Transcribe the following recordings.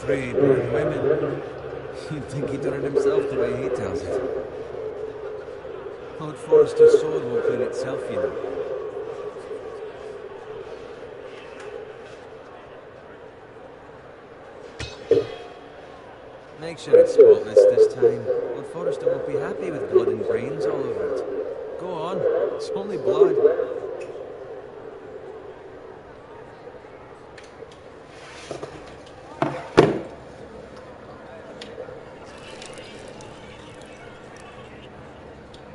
prey by the women. You'd think he done it himself the way he tells it. Lord Forrester's sword won't clean itself, you know. Make sure it's spotless this time. Lord Forrester won't be happy with blood and brains all over it. Go on, it's only blood.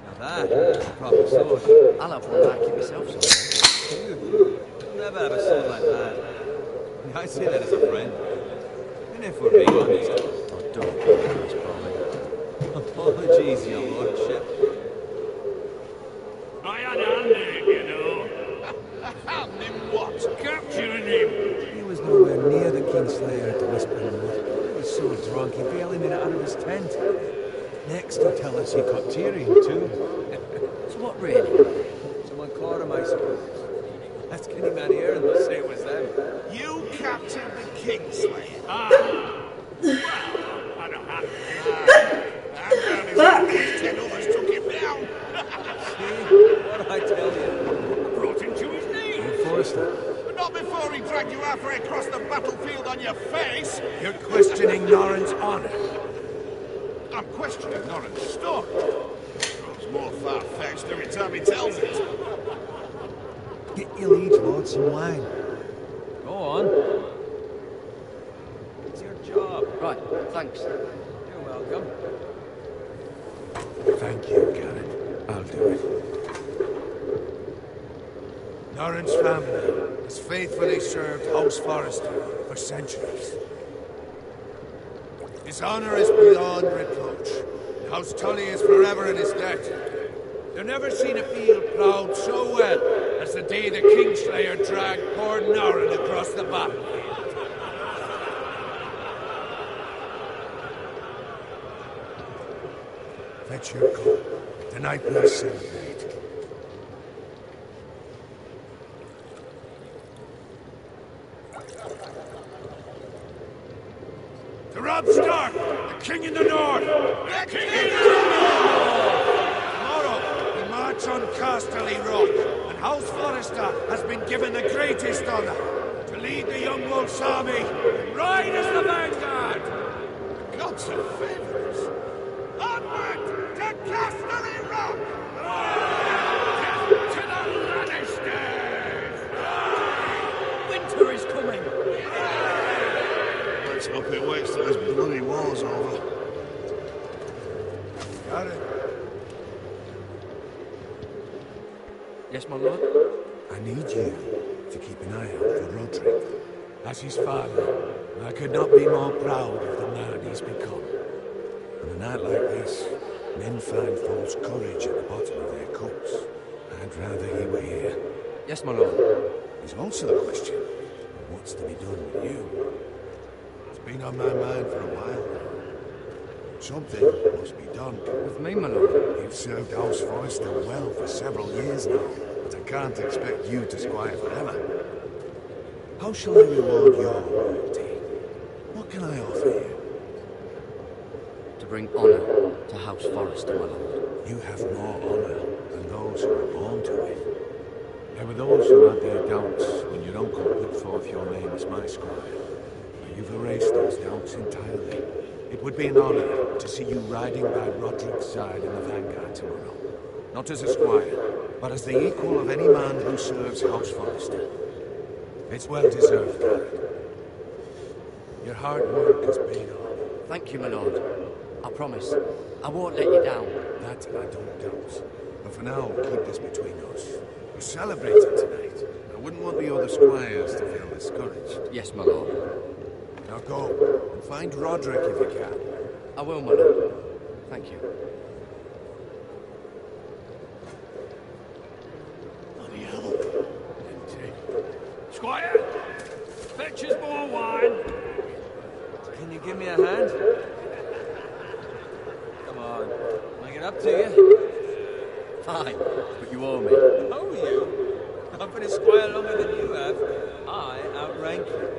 Now that's a proper sword. I'll have one like it myself someday. You'll never have a sword like that. I say that as a friend. And if we're being honest, Oh, don't be honest, Polly. apologies, your lordship. I had a hand in it, you know. Hand him what? Capturing him. He was nowhere near the Kingslayer at the Whispering Wood. He was so drunk he barely made it out of his tent. Next he'll tell us he caught Tyrion too. So what really? Someone caught him, I suppose. Ask any man here and they'll say it was them. You captured the Kingslayer. Well, had a hand in it. And down his 10 others took him down. See? What did I tell you? Brought him to his knees. Lord Forrester. But not before he dragged you halfway across the battlefield on your face. You're questioning Norrin's honor. I'm questioning Norrin's story. It's more far-fetched every time he tells it. Get your liege lord some wine. Go on. It's your job. Right, thanks. You're welcome. Thank you, Garrett. I'll do it. Norrin's family has faithfully served House Forrester for centuries. His honor is beyond reproach. House Tully is forever in his debt. They've never seen a field plowed so well as the day the Kingslayer dragged poor Norrin across the battlefield. Fetch your coat. Tonight we'll celebrate. To Robb Stark, the King in the North! The King in the Tomorrow, we march on Casterly Rock, and House Forrester has been given the greatest honor to lead the Young Wolf's army and ride as the vanguard! gods have favored us. Onward to Casterly Rock! To the Lannisters. Winter is coming. Let's hope it waits till this bloody war's over. Got it. Yes, my lord? I need you to keep an eye out for Roderick. As his father, I could not be more proud of the man he's become. On a night like this, men find false courage at the bottom of their cups. I'd rather he were here. Yes, my lord. There's also the question of what's to be done with you. It's been on my mind for a while now. Something must be done. With me, my lord. You've served House Forrester well for several years now, but I can't expect you to squire forever. How shall I reward your loyalty? What can I offer you? To bring honor to House Forrester, my lord. You have more honor than those who are born to it. There were those who had their doubts when your uncle put forth your name as my squire. But you've erased those doubts entirely. It would be an honor to see you riding by Roderick's side in the vanguard tomorrow. Not as a squire, but as the equal of any man who serves House Forrester. It's well deserved, Garrett. Your hard work has paid off. Thank you, my lord. I promise. I won't let you down. That I don't doubt. But for now, keep this between us. We're celebrating tonight. I wouldn't want the other squires to feel discouraged. Yes, my lord. Now go, and find Roderick if you can. I will, my lord. Thank you. Bloody hell. Squire, fetch us more wine. Can you give me a hand? Come on. Can I get up to you? Fine, but you owe me. Oh, you? I've been a squire longer than you have. I outrank you.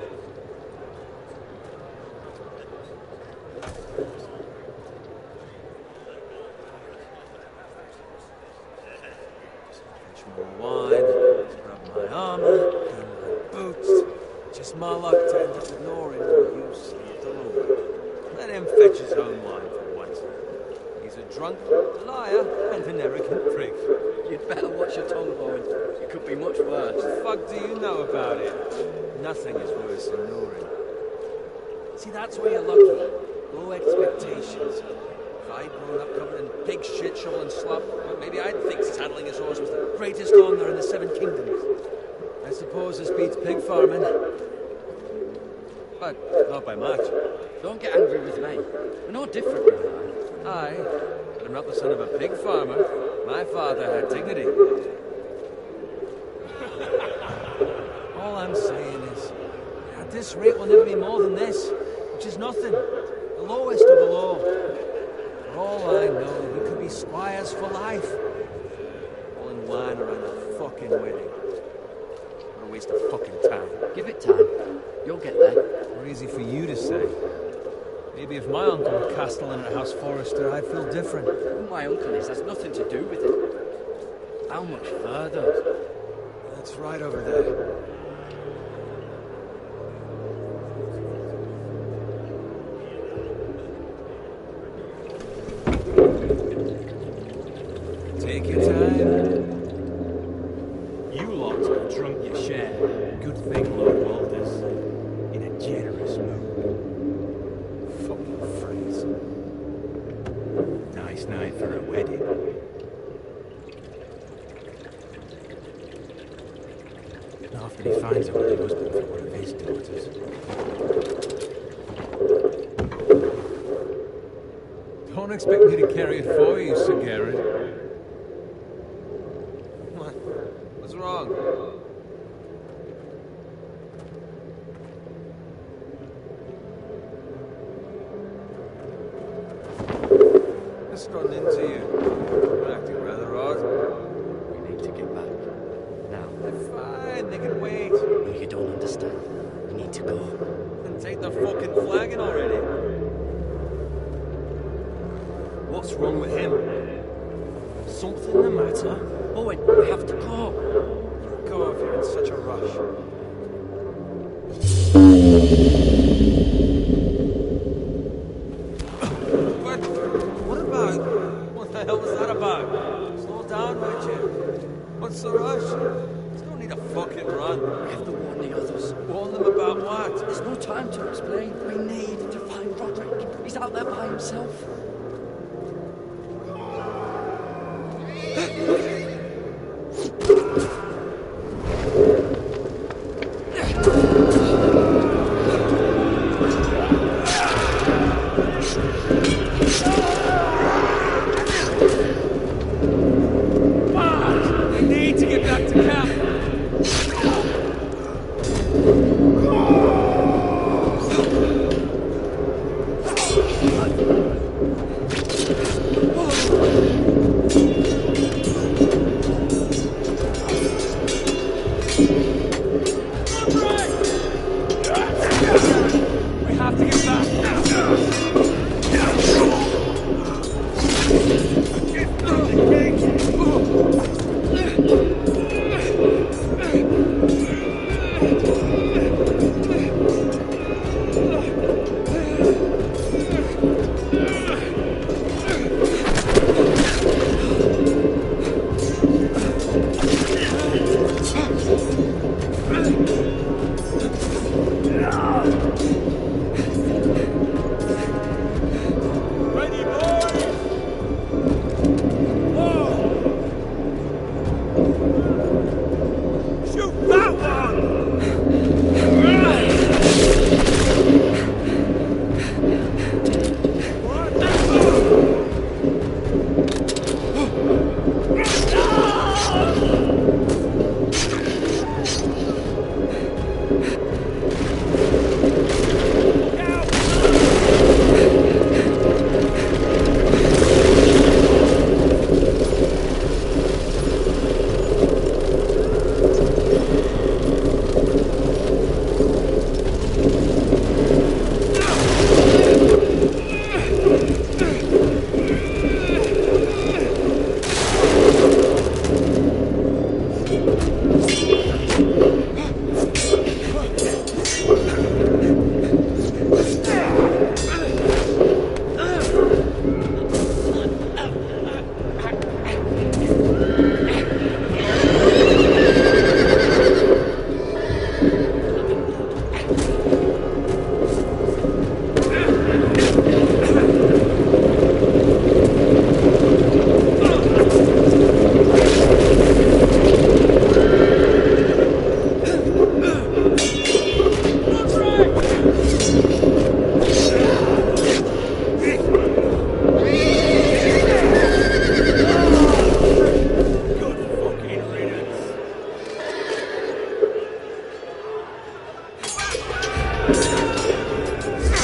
my luck to end up ignoring what you saved alone. Let him fetch his own line for once. He's a drunk, a liar, and an arrogant prick. You'd better watch your tongue, Owen. It could be much worse. What the fuck do you know about it? Nothing is worse than Norin. See, that's where you're lucky. Low expectations. If I'd grown up covered in pig shit, shovel, and slop, well, maybe I'd think saddling his horse was the greatest honour in the Seven Kingdoms. I suppose this beats pig farming. But not by much. Don't get angry with me. We're no different, you and I. Aye, but I'm not the son of a pig farmer. My father had dignity. All I'm saying is, at this rate we'll never be more than this, which is nothing. The lowest of the low. For all I know, we could be squires for life. All in line around a fucking wedding. What a waste of fucking time. Give it time. You'll get there. More easy for you to say. Maybe if my uncle were castellan at House Forrester, I'd feel different. Who my uncle is has nothing to do with it. How much further? That's right over there. Take your time. You lot have drunk your share. Good thing Lord Walter's in a generous mood. Fucking friends. Nice night for a wedding. After he finds out the husband for one of his daughters. Don't expect me to carry it for you, Sir Garrett. What? What's wrong? Just run into you. You're acting rather odd. We need to get back. Now. They're fine, they can wait. No, you don't understand. We need to go. Then take the fucking flagon already. What's wrong with him? Something the matter? Owen, we have to go. Go if you're in such a rush. What about? What the hell was that about? Slow down, won't you? What's the rush? There's no need to fucking run. We have to warn the others. Warn them about what? There's no time to explain. We need to find Roderick. He's out there by himself. We need to get back to camp.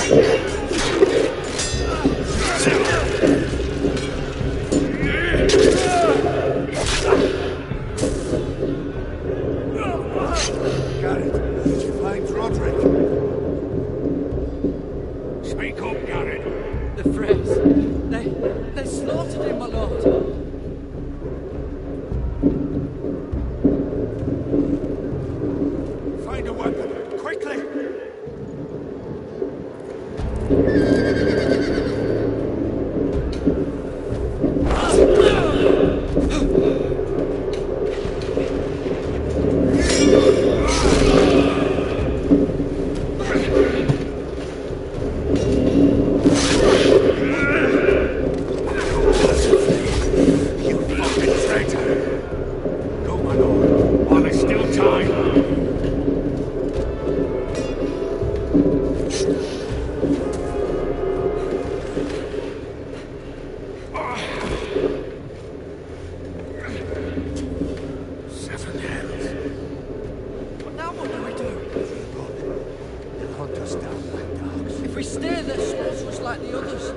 Garrett, did you find Roderick? Speak up, Garrett. The Freys. They slaughtered him, my lord. Find a weapon, quickly! You fucking traitor! Go, my lord, while there's still time. Seven hells. But now what do we do? Run. They'll hunt us down like dogs. If we stay, they'll slaughter us like the others.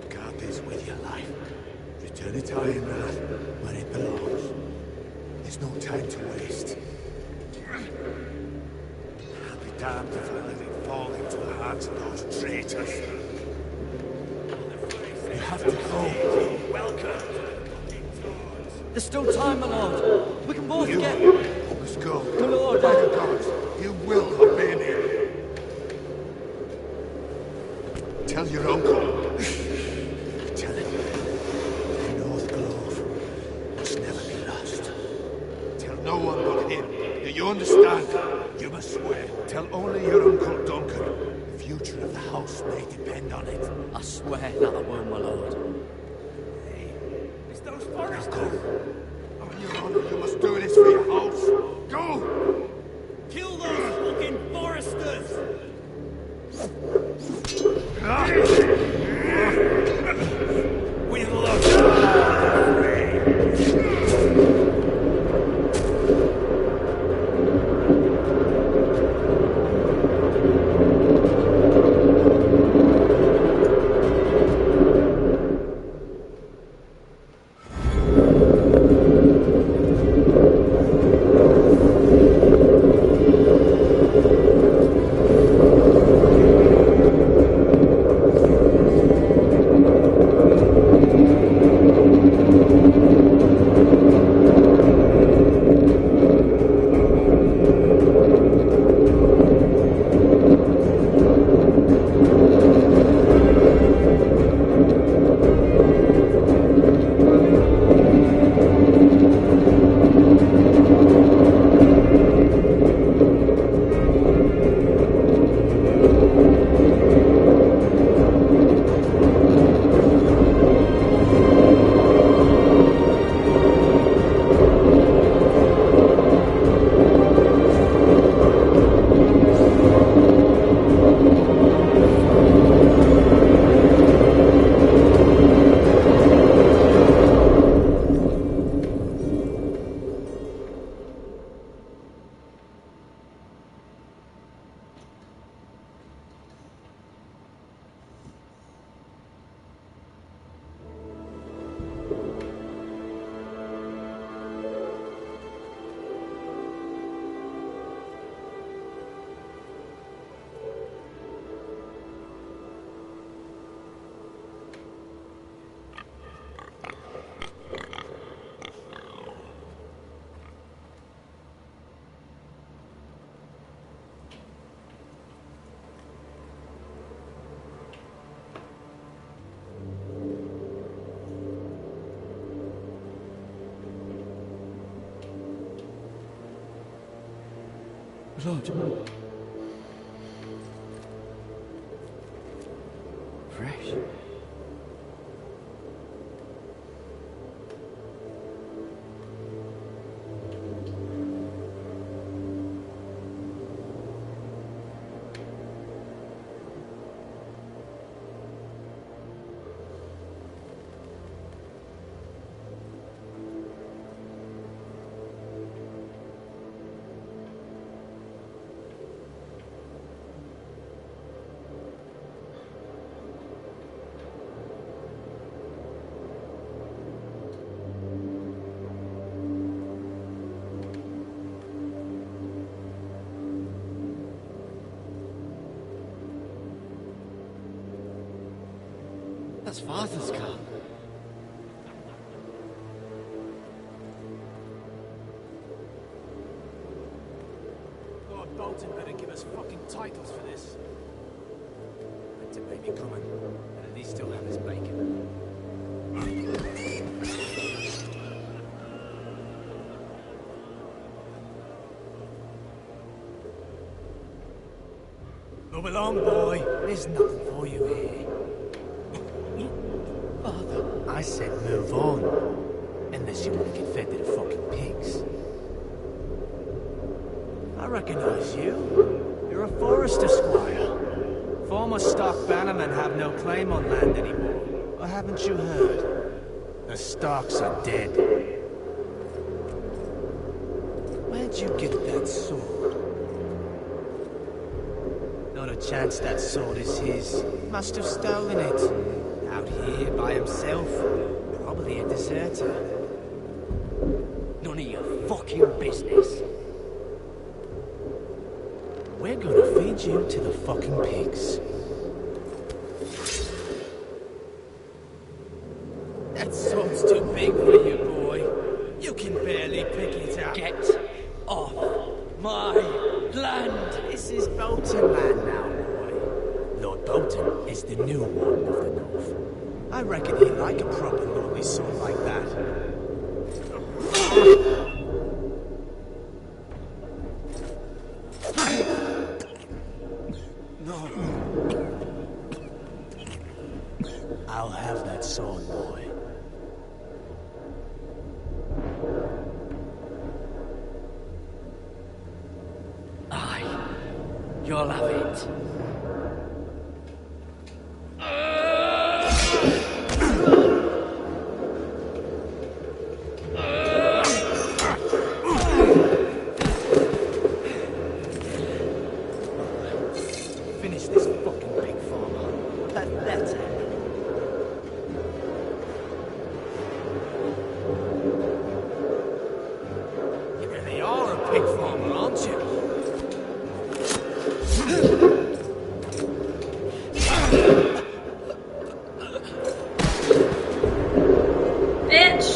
Guard this with your life. Return it to Ironrath, where it belongs. There's no time to waste. I'll be damned if I let it fall into the hands of those traitors. You have to go. Welcome. There's still time, my lord. We can both You get... must go. My lord, By the gods, you will obey me. Tell your uncle. Tell him. The North Grove must never be lost. Tell no one but him. Do you understand? You must swear. Tell only your Uncle Duncan. The future of the house may depend on it. I swear that I will, my lord. It's those foresters. Go. On your honor, you must do this for your house. Go! Kill those fucking foresters. We love Lord. Fresh. That's Father's car. Lord Bolton better give us fucking titles for this. Winter may be coming, but at least still have his bacon. Move along, boy. There's nothing for you here. Father, I said move on. Unless you want to get fed to the fucking pigs. I recognize you. You're a Forester squire. Former stock bannermen have no claim on land anymore. Or haven't you heard? The Starks are dead. Where'd you get that sword? Not a chance that sword is his. Must have stolen it. Out here by himself. Probably a deserter. None of your fucking business. We're gonna feed you to the fucking pigs. That sword's too big for you, boy. You can barely pick it up. Get off my land. This is Bolton land now, boy. Lord Bolton is the new warden of the North. I reckon he'd like a proper lordly sword like that. No. I'll have that sword, boy. Aye. You'll have it. Finish this fucking pig farmer. That letter. You really are a pig farmer, aren't you? Bitch!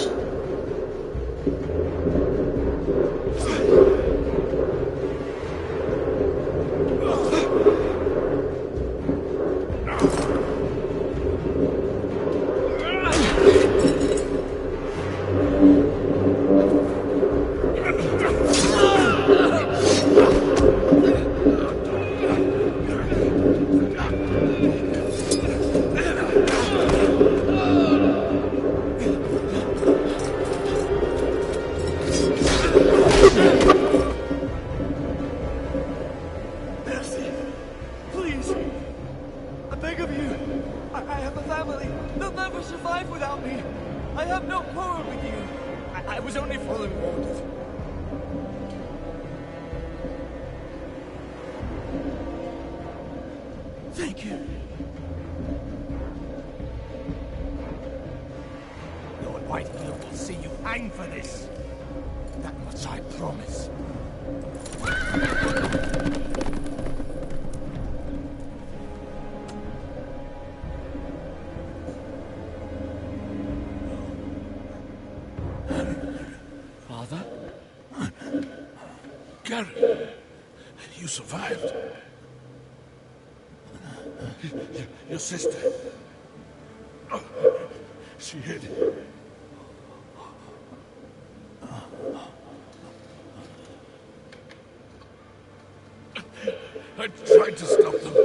Mercy! Please! I beg of you! I have a family! They'll never survive without me! I have no quarrel with you! I was only following orders. Thank you. Lord Whitefield will see you hang for this. That much I promise. Father? Gary, you survived. Your sister. She hid. I tried to stop them.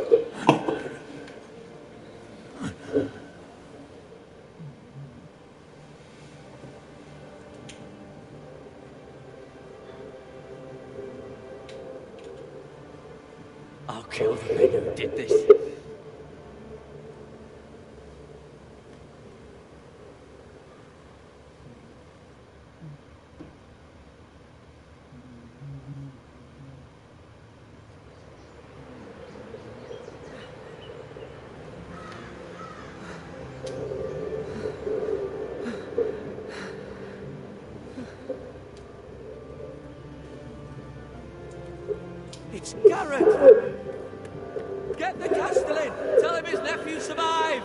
I'll kill the men who did this. It's Garrett! Get the Castellan! Tell him his nephew survived!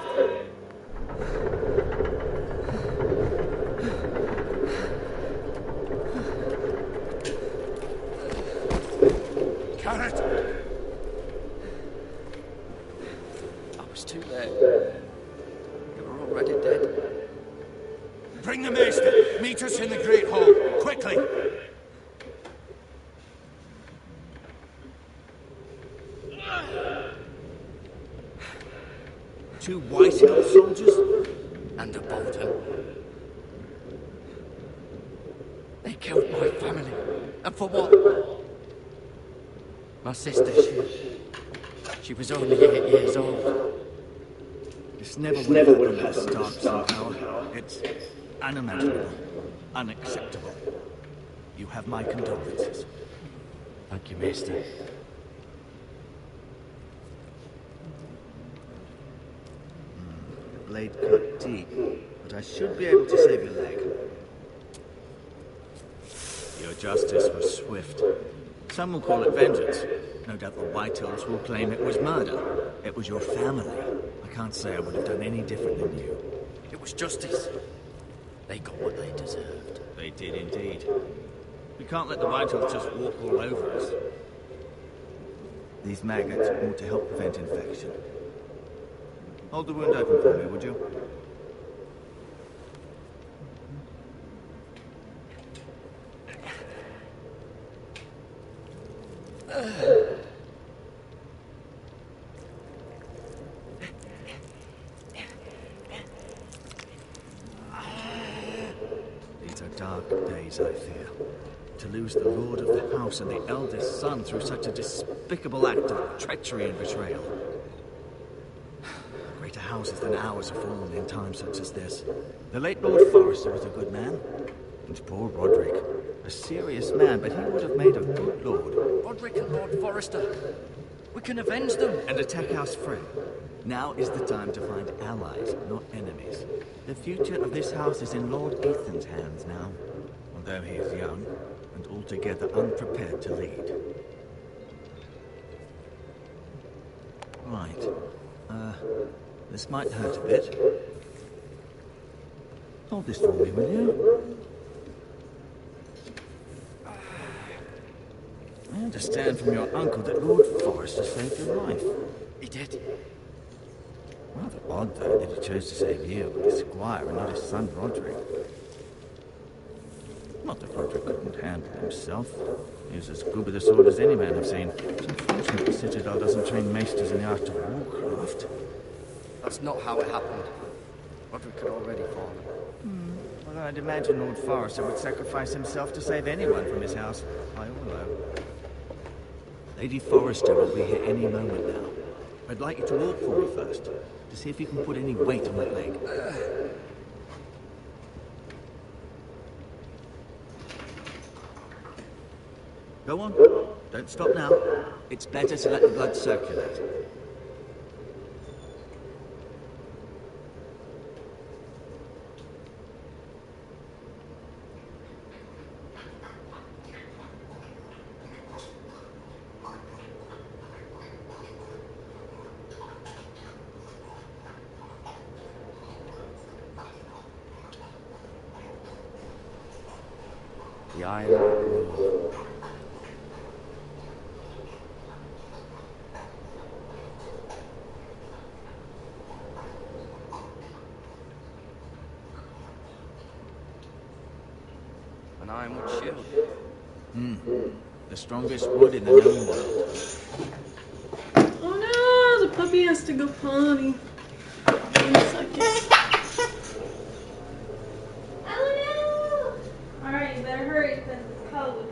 They were already dead. Bring the maester. Meet us in the Great Hall. Quickly. 2 White Hill soldiers? And a Bolton. They killed my family. And for what? My sister, she was only 8 years old. This never would have happened to Stark. It's unimaginable, unacceptable. You have my condolences. Thank you, Maester. Blade cut deep, but I should be able to save your leg. Your justice was swift. Some will call it vengeance. No doubt the Whitehills will claim it was murder. It was your family. I can't say I would have done any different than you. It was justice. They got what they deserved. They did indeed. We can't let the Whitehills just walk all over us. These maggots ought to help prevent infection. Hold the wound open for me, would you? These are dark days, I fear. To lose the lord of the house and the eldest son through such a despicable act of treachery and betrayal. Greater houses than ours have fallen in times such as this. The late Lord Forrester was a good man. And poor Roderick. A serious man, but he would have made a good lord. Roderick and Lord Forrester. We can avenge them. And attack House Frey. Now is the time to find allies, not enemies. The future of this house is in Lord Ethan's hands now. Although he is young, and altogether unprepared to lead. Right. This might hurt a bit. Hold this for me, will you? I understand from your uncle that Lord Forrester saved your life. He did. Rather odd, though, that he chose to save you, the squire, and not his son Roderick. Not that Roderick couldn't handle himself. He was as good with a sword as any man I've seen. It's unfortunate the Citadel doesn't train maesters in the art of warcraft. That's not how it happened. Roderick had already fallen. Well, I'd imagine Lord Forrester would sacrifice himself to save anyone from his house. I all know. Lady Forrester will be here any moment now. I'd like you to walk for me first, to see if you can put any weight on that leg. Go on. Don't stop now. It's better to let the blood circulate. The Iron Rule. An ironwood shield. The strongest wood in the known world. Oh no, the puppy has to go potty. Wait a second. Oh no! Alright, you better hurry because it's cold.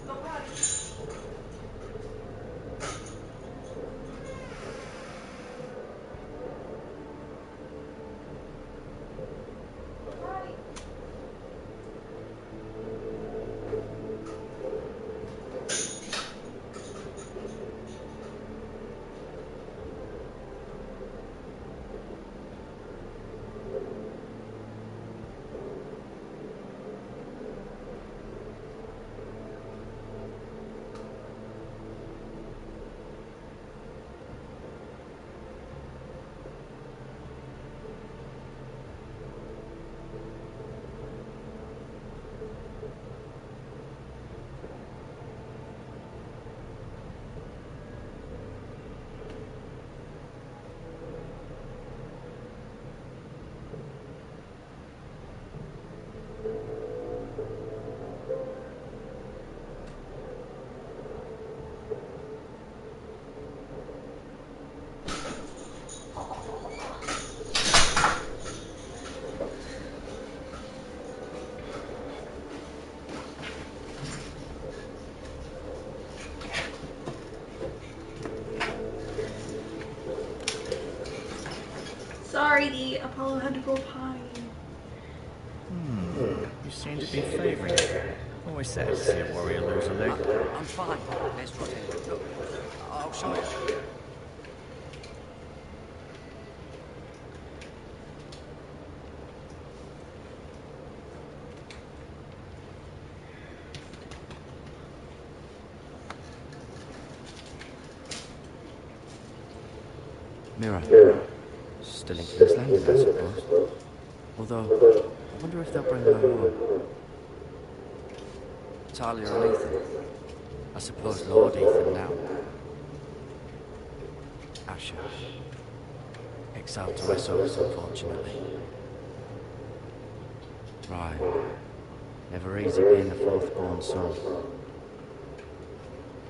Go potty. Sorry, the Apollo had to go potty. You seem to be favouring it. Always sad to see a warrior lose a leg. I'm fine. There's Roddy. Look, I'll show you. Mira. Still in King's Landing, I suppose. Although, I wonder if they'll bring her home. Talia and Ethan. I suppose Lord Ethan now. Asher. Exiled to Essos, unfortunately. Right. Never easy being the fourth-born son.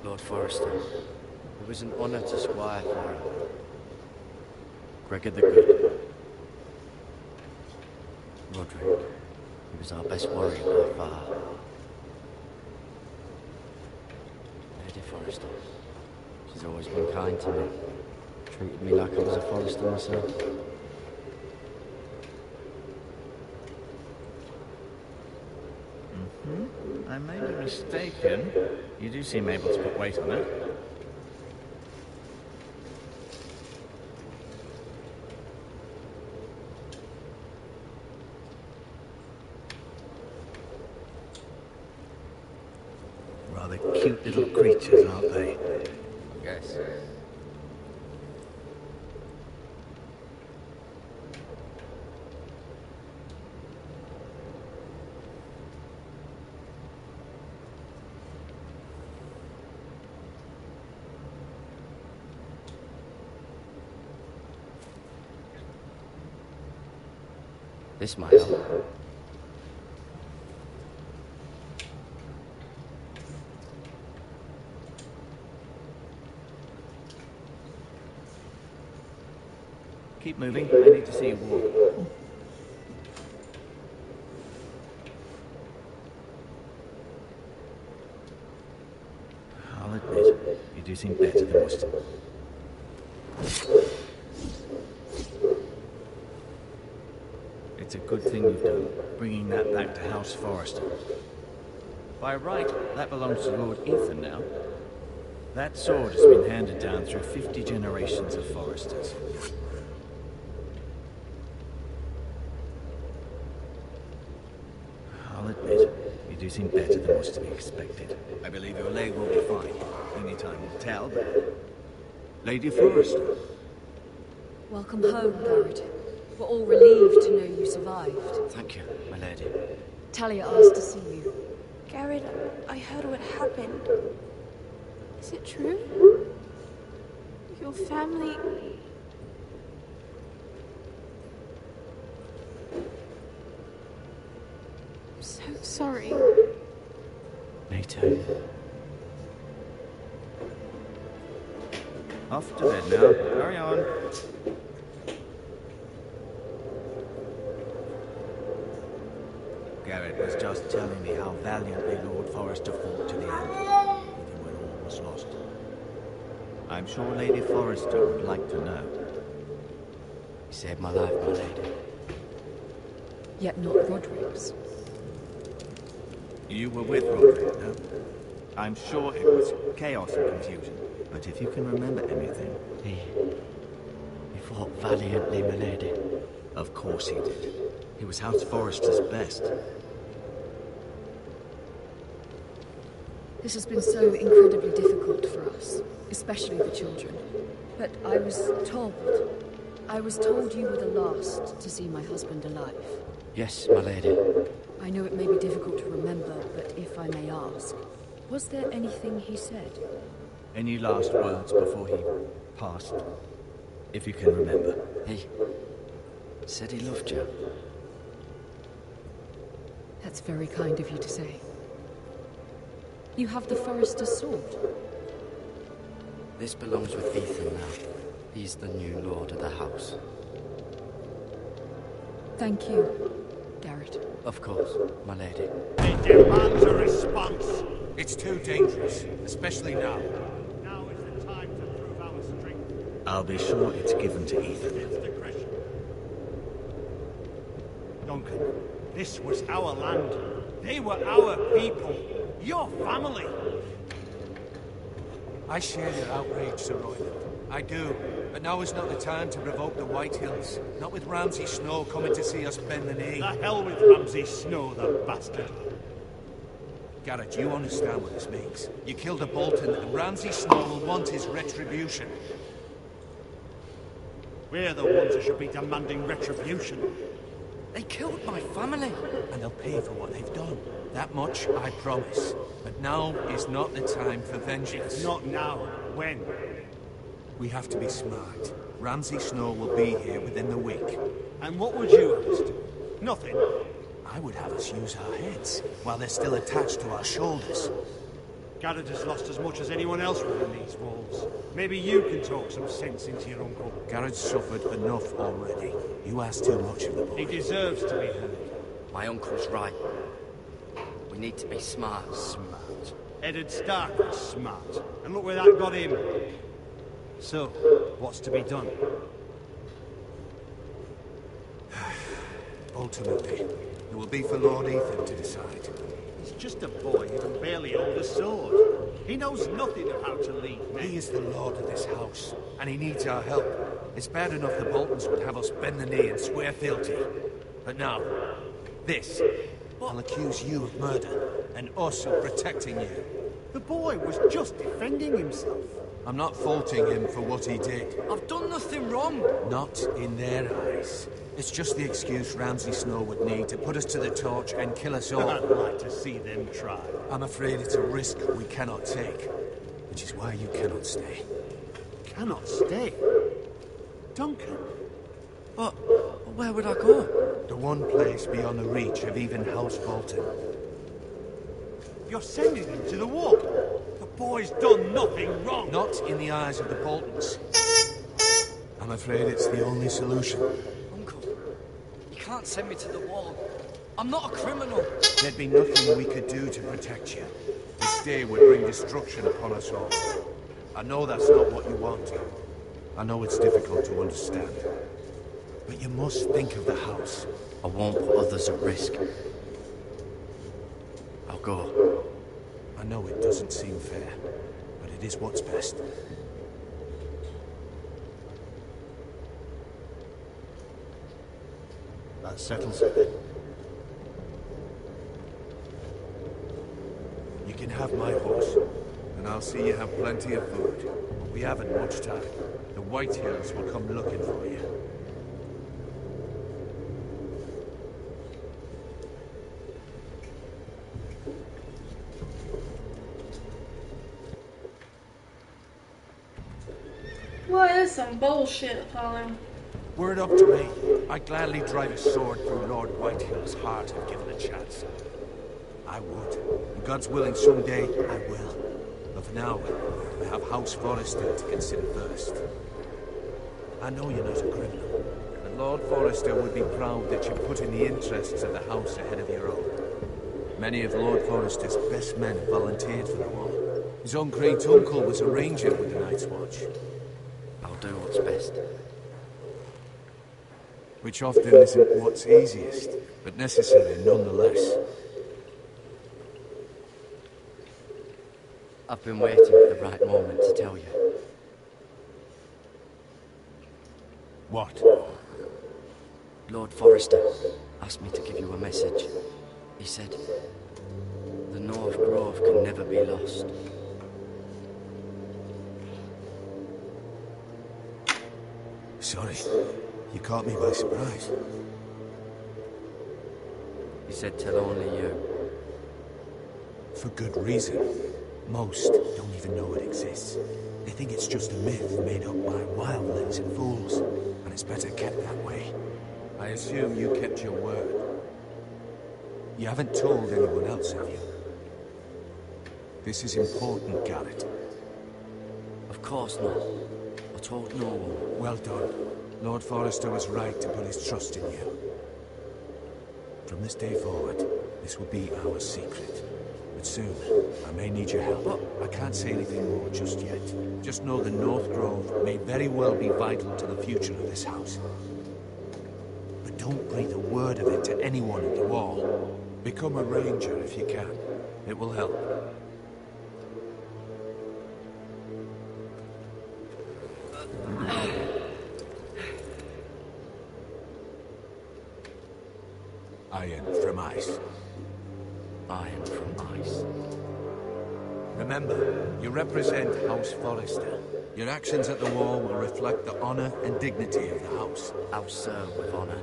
Lord Forrester. It was an honour to squire for her. Gregor the Good. Roderick. He was our best warrior by far. Lady Forrester. She's always been kind to me. Treated me like I was a Forrester myself. I may be mistaken. You do seem able to put weight on it. Rather cute little creatures, aren't they? Yes. This might help. Keep moving. I need to see you walk. I'll admit, you do seem better than most. It's a good thing you've done, bringing that back to House Forrester. By right, that belongs to Lord Ethan now. That sword has been handed down through 50 generations of Forresters. I'll admit, you do seem better than was to be expected. I believe your leg will be fine. Only time will tell, but... Lady Forrester. Welcome home, Garrett. We're all relieved to know you survived. Thank you, my lady. Talia asked to see you. Garrett, I heard what happened. Is it true? Your family... I'm so sorry. Me too. Off to bed now. Hurry on. Garrett was just telling me how valiantly Lord Forrester fought to the end, even when all was lost. I'm sure Lady Forrester would like to know. You saved my life, my lady. Yet not Roderick's. You were with Roderick, no? I'm sure it was chaos and confusion, but if you can remember anything... He fought valiantly, my lady. Of course he did. He was House Forrester's best. This has been so incredibly difficult for us, especially the children. But I was told you were the last to see my husband alive. Yes, my lady. I know it may be difficult to remember, but if I may ask, was there anything he said? Any last words before he passed? If you can remember. He said he loved you. That's very kind of you to say. You have the Forrester's sword. This belongs with Ethan now. He's the new lord of the house. Thank you, Garrett. Of course, my lady. It demands a response. It's too dangerous, especially now. Now is the time to prove our strength. I'll be sure it's given to Ethan. It's the question. Duncan. This was our land. They were our people. Your family. I share your outrage, Sir Royland. I do. But now is not the time to provoke the Whitehills. Not with Ramsay Snow coming to see us bend the knee. The hell with Ramsay Snow, the bastard. Garrett, you understand what this means. You killed a Bolton, and Ramsay Snow will want his retribution. We're the ones who should be demanding retribution. They killed my family. And they'll pay for what they've done. That much I promise. But now is not the time for vengeance. Not now. When? We have to be smart. Ramsay Snow will be here within the week. And what would you have us do? Nothing. I would have us use our heads, while they're still attached to our shoulders. Garrett has lost as much as anyone else within these walls. Maybe you can talk some sense into your uncle. Garrett's suffered enough already. You ask too much of the boy. He deserves to be heard. My uncle's right. We need to be smart. Smart. Eddard Stark was smart. And look where that got him. So, what's to be done? Ultimately, it will be for Lord Ethan to decide. He's just a boy who can barely hold a sword. He knows nothing of how to lead men. He is the lord of this house, and he needs our help. It's bad enough the Boltons would have us bend the knee and swear fealty. But now, this. I'll accuse you of murder, and us of protecting you. The boy was just defending himself. I'm not faulting him for what he did. I've done nothing wrong. Not in their eyes. It's just the excuse Ramsay Snow would need to put us to the torch and kill us all. I'd like to see them try. I'm afraid it's a risk we cannot take, which is why you cannot stay. Cannot stay? Duncan? But where would I go? The one place beyond the reach of even House Bolton. You're sending him to the wall? The boy's done nothing wrong. Not in the eyes of the Boltons. I'm afraid it's the only solution. Uncle, you can't send me to the wall. I'm not a criminal. There'd be nothing we could do to protect you. This day would bring destruction upon us all. I know that's not what you want. I know it's difficult to understand. But you must think of the house. I won't put others at risk. I'll go. I know it doesn't seem fair, but it is what's best. That settles it. You can have my horse, and I'll see you have plenty of food. But we haven't much time. The Whitehills will come looking for you. Well, that's some bullshit, Colin. Were it up to me, I'd gladly drive a sword through Lord Whitehill's heart if given a chance. I would. And God's willing someday, I will. But for now, I have House Forrester to consider first. I know you're not a criminal, but Lord Forrester would be proud that you're putting the interests of the house ahead of your own. Many of Lord Forrester's best men have volunteered for the war. His own great uncle was a ranger with the Night's Watch. I'll do what's best. Which often isn't what's easiest, but necessary nonetheless. I've been waiting for the right moment to tell you. What? Lord Forrester asked me to give you a message. He said, the North Grove can never be lost. Sorry, you caught me by surprise. He said tell only you. For good reason. Most don't even know it exists. They think it's just a myth made up by wildlings and fools, and it's better kept that way. I assume you kept your word. You haven't told anyone else, have you? This is important, Garrett. Of course not. I told no one. Well done. Lord Forrester was right to put his trust in you. From this day forward, this will be our secret. But soon, I may need your help. But I can't say anything more just yet. Just know the North Grove may very well be vital to the future of this house. But don't don't breathe a word of it to anyone at the wall. Become a ranger if you can. It will help. Iron from ice. Iron from ice. Remember, you represent House Forrester. Your actions at the wall will reflect the honor and dignity of the house. I'll serve with honor.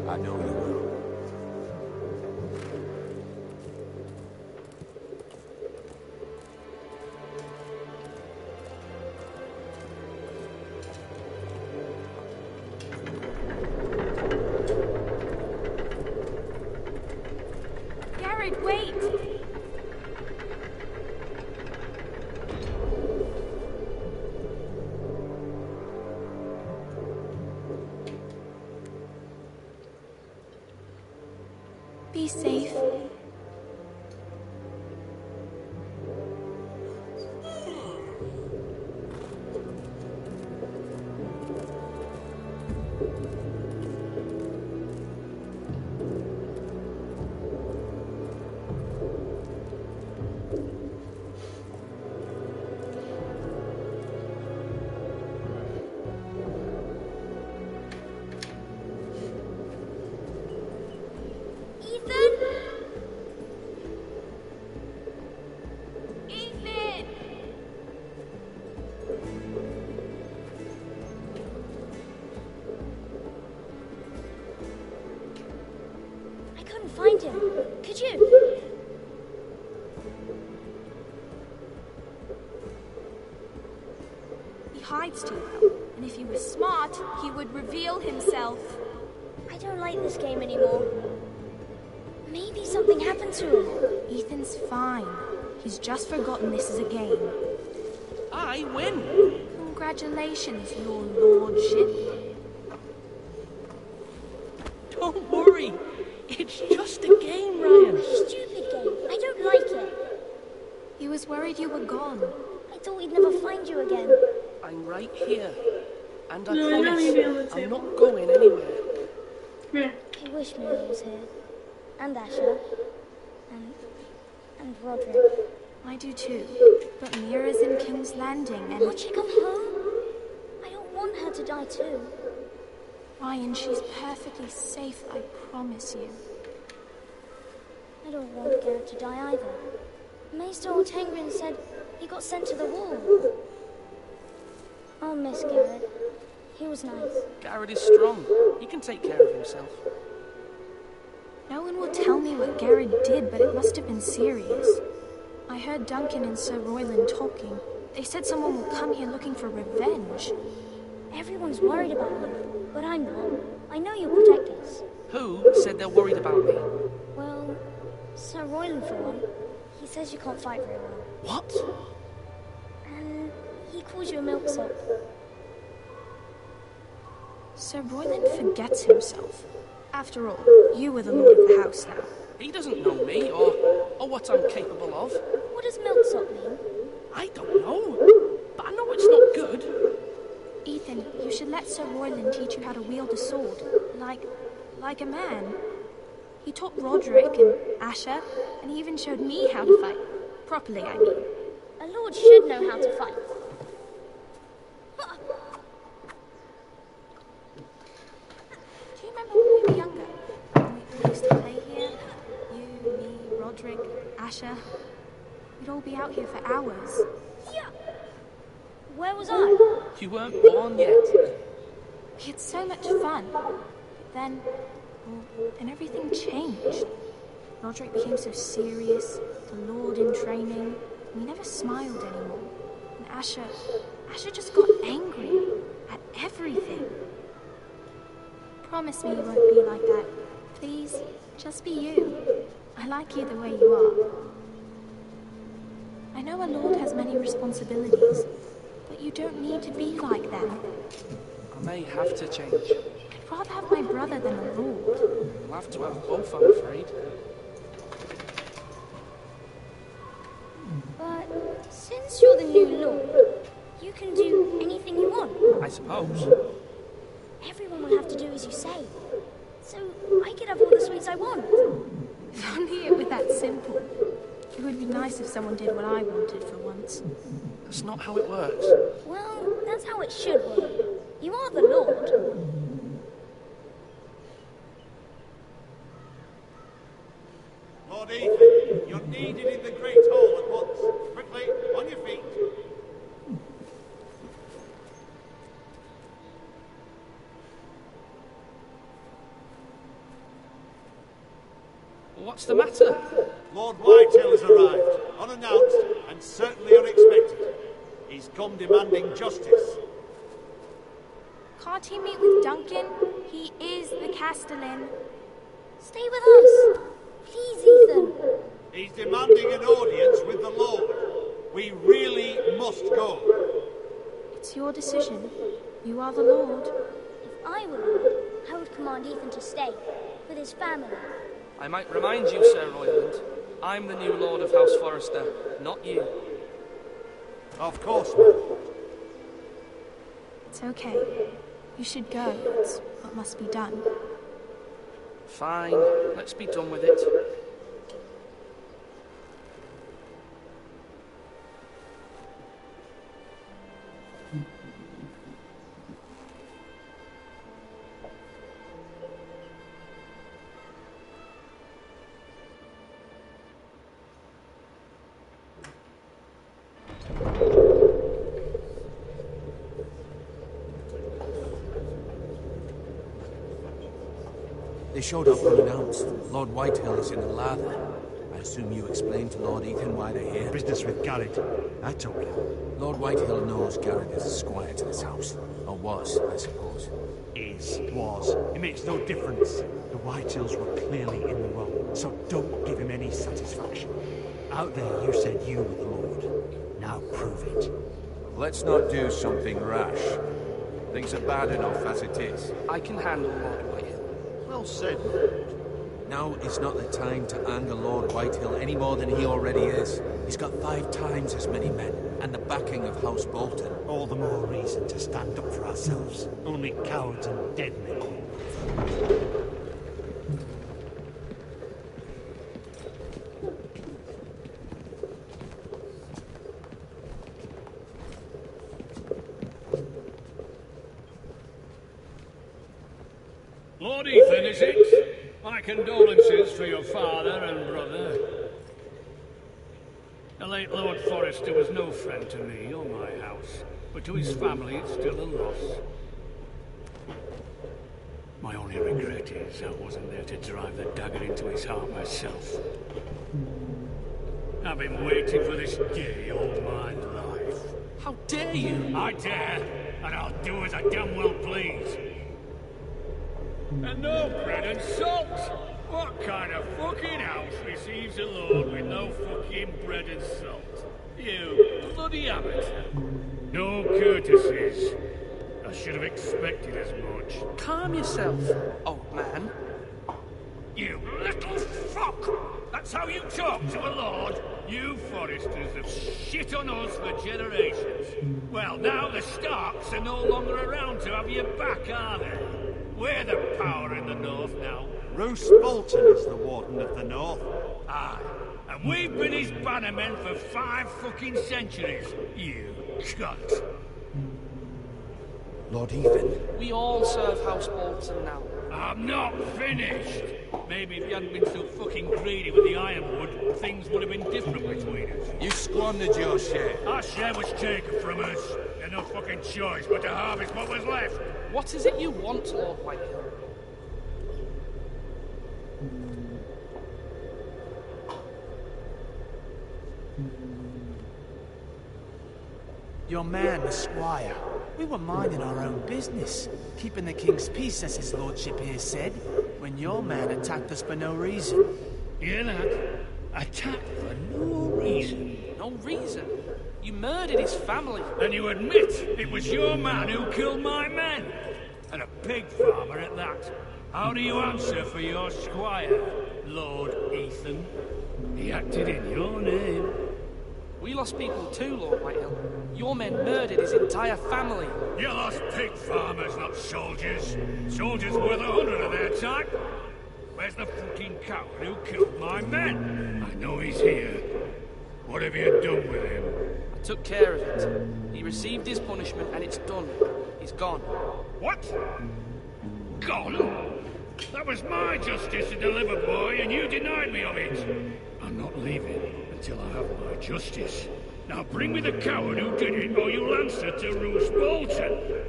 I know you will. Garrett, wait! Be safe. Find him. Could you? He hides too well, and if he was smart, he would reveal himself. I don't like this game anymore. Maybe something happened to him. Ethan's fine. He's just forgotten this is a game. I win! Congratulations, your lordship. Don't worry. It's just a game, Ryan. Stupid game. I don't like it. He was worried you were gone. I thought we'd never find you again. I'm right here. And I No, I don't need to be on the promise, I'm table. not going anywhere. Here. I wish Mira was here. And Asher. And Roderick. I do too. But Mira's in King's Landing and... Won't she come home? I don't want her to die too. Ryan, she's perfectly safe, I promise you. I don't want Garrett to die either. Maester Ortangren said he got sent to the wall. I'll miss Garrett. He was nice. Garrett is strong. He can take care of himself. No one will tell me what Garrett did, but it must have been serious. I heard Duncan and Sir Royland talking. They said someone will come here looking for revenge. Everyone's worried about you, but I'm not. I know you'll protect us. Who said they're worried about me? Well, Sir Royland for one. He says you can't fight very well. What? And he calls you a milksop. Sir Royland forgets himself. After all, you are the lord of the house now. He doesn't know me or what I'm capable of. What does milksop mean? I don't know. But I know it's not good. Ethan, you should let Sir Royland teach you how to wield a sword. Like a man. He taught Roderick and Asher, and he even showed me how to fight. Properly, I mean. A lord should know how to fight. Do you remember when we were younger? When we used to play here? You, me, Roderick, Asher. We'd all be out here for hours. Yeah. Where was I? You weren't born yet. We had so much fun. Then everything changed. Roderick became so serious, the Lord in training, and he never smiled anymore. And Asher just got angry at everything. Promise me you won't be like that. Please, just be you. I like you the way you are. I know a Lord has many responsibilities, but you don't need to be like them. I may have to change. I'd rather have my brother than a Lord. I'll have to have both, I'm afraid. But since you're the new lord, you can do anything you want. I suppose. everyone will have to do as you say. So I could have all the sweets I want. If only it were that simple. It would be nice if someone did what I wanted for once. That's not how it works. Well, that's how it should work. You are the Lord. Lord Ethan, you're needed in the Great Hall at once. Quickly, on your feet. What's the matter? Lord Whitehill has arrived, unannounced and certainly unexpected. He's come demanding justice. Can't he meet with Duncan? He is the Castellan. Stay with us. Please, Ethan. He's demanding an audience with the Lord. We really must go. It's your decision. You are the Lord. If I were Lord, I would command Ethan to stay with his family. I might remind you, Sir Royland, I'm the new Lord of House Forrester, not you. Of course, my lord. It's okay. You should go. It's what must be done. Fine, let's be done with it. They showed up unannounced. Lord Whitehill is in the lather. I assume you explained to Lord Ethan why they're here? Business with Garrett. I told him. Lord Whitehill knows Garrett is a squire to this house. Or was, I suppose. Was. It makes no difference. The Whitehills were clearly in the wrong, so don't give him any satisfaction. Out there, you said you were the Lord. Now prove it. Let's not do something rash. Things are bad enough as it is. I can handle Lord Whitehill. Well said. Now is not the time to anger Lord Whitehill any more than he already is. He's got 5 times as many men, and the backing of House Bolton. All the more reason to stand up for ourselves. Only cowards and dead men. Lord Ethan, is it? My condolences for your father and brother. The late Lord Forrester was no friend to me or my house, but to his family it's still a loss. My only regret is I wasn't there to drive the dagger into his heart myself. I've been waiting for this day all my life. How dare you? I dare, and I'll do as I damn well please. And no bread and salt! What kind of fucking house receives a lord with no fucking bread and salt? You bloody amateur. No courtesies. I should have expected as much. Calm yourself, old man. You little fuck! That's how you talk to a lord? You Forresters have shit on us for generations. Well, now the Starks are no longer around to have your back, are they? We're the power in the north now. Roose Bolton is the Warden of the North. Aye. And we've been his bannermen for 5 fucking centuries. You cunt. Lord Ethan. We all serve House Bolton now. I'm not finished. Maybe if you hadn't been so fucking greedy with the ironwood, things would have been different between us. You squandered your share. Our share was taken from us. There's no fucking choice but to harvest what was left. What is it you want, Lord Whitehill? Your man, the squire. We were minding our own business, keeping the king's peace, as his lordship here said, when your man attacked us for no reason. Hear that? Attacked for no reason. No reason? You murdered his family. And you admit it was your man who killed my men? And a pig farmer at that. How do you answer for your squire, Lord Ethan? He acted in your name. We lost people too, Lord Whitehill. Your men murdered his entire family. You lost pig farmers, not soldiers. Soldiers worth 100 of their type. Where's the fucking coward who killed my men? I know he's here. What have you done with him? I took care of it. He received his punishment and it's done. He's gone. What? Gone? That was my justice to deliver, boy, and you denied me of it. I'm not leaving until I have my justice. Now bring me the coward who did it, or you'll answer to Roose Bolton.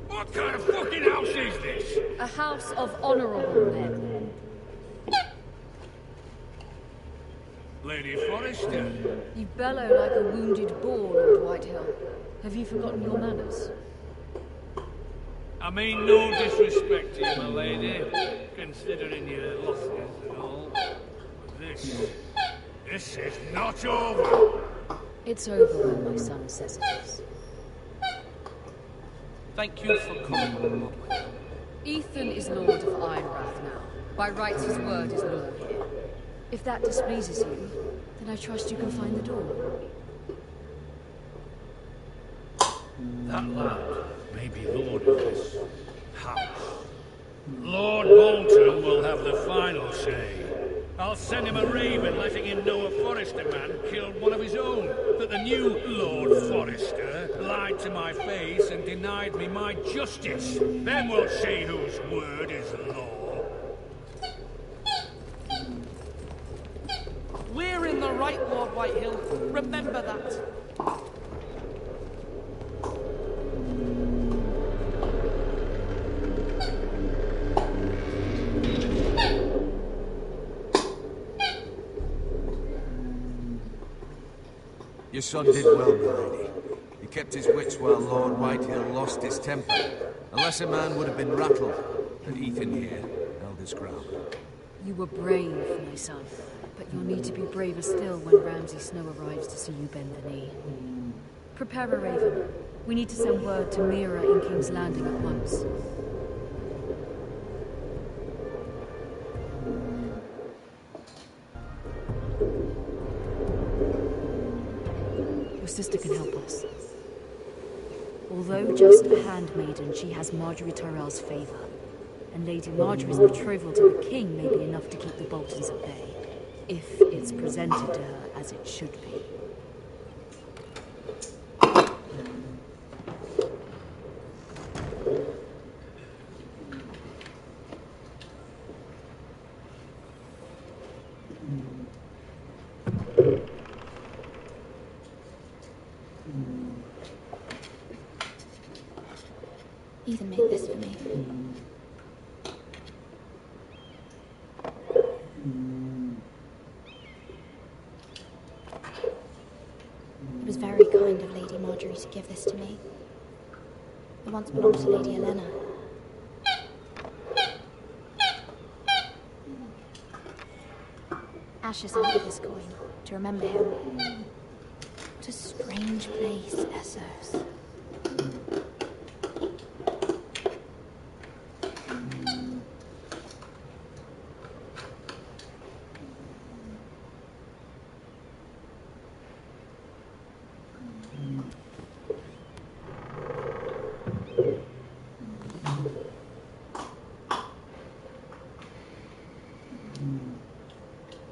What kind of fucking house is this? A house of honourable men. Lady Forrester. You bellow like a wounded boar, Lord Whitehill. Have you forgotten your manners? I mean no disrespect to you, my lady, considering your losses and all. But this is not over. It's over when my son says it is. Thank you for coming, Lord. Ethan is Lord of Ironrath now. By rights, his word is law here. If that displeases you, then I trust you can find the door. That lad may be lord of this house. Lord Bolton will have the final say. I'll send him a raven letting him know a Forrester man killed one of his own. That the new Lord Forrester lied to my face and denied me my justice. Then we'll see whose word is law. We're in the right, Lord Whitehill. Remember that. Your son did well, my lady. He kept his wits while Lord Whitehill lost his temper. A lesser man would have been rattled, but Ethan here held his ground. You were brave, my son. But you'll need to be braver still when Ramsay Snow arrives to see you bend the knee. Prepare a raven. We need to send word to Mira in King's Landing at once. Your sister can help us. Although just a handmaiden, she has Marjorie Tyrell's favor. And Lady Marjorie's betrothal to the king may be enough to keep the Boltons at bay. If it's presented to her as it should be. Ethan made this for me. It was very kind of Lady Marjorie to give this to me. It once belonged to Lady Helena. Ashes under this coin, to remember him. What a strange place, Essos.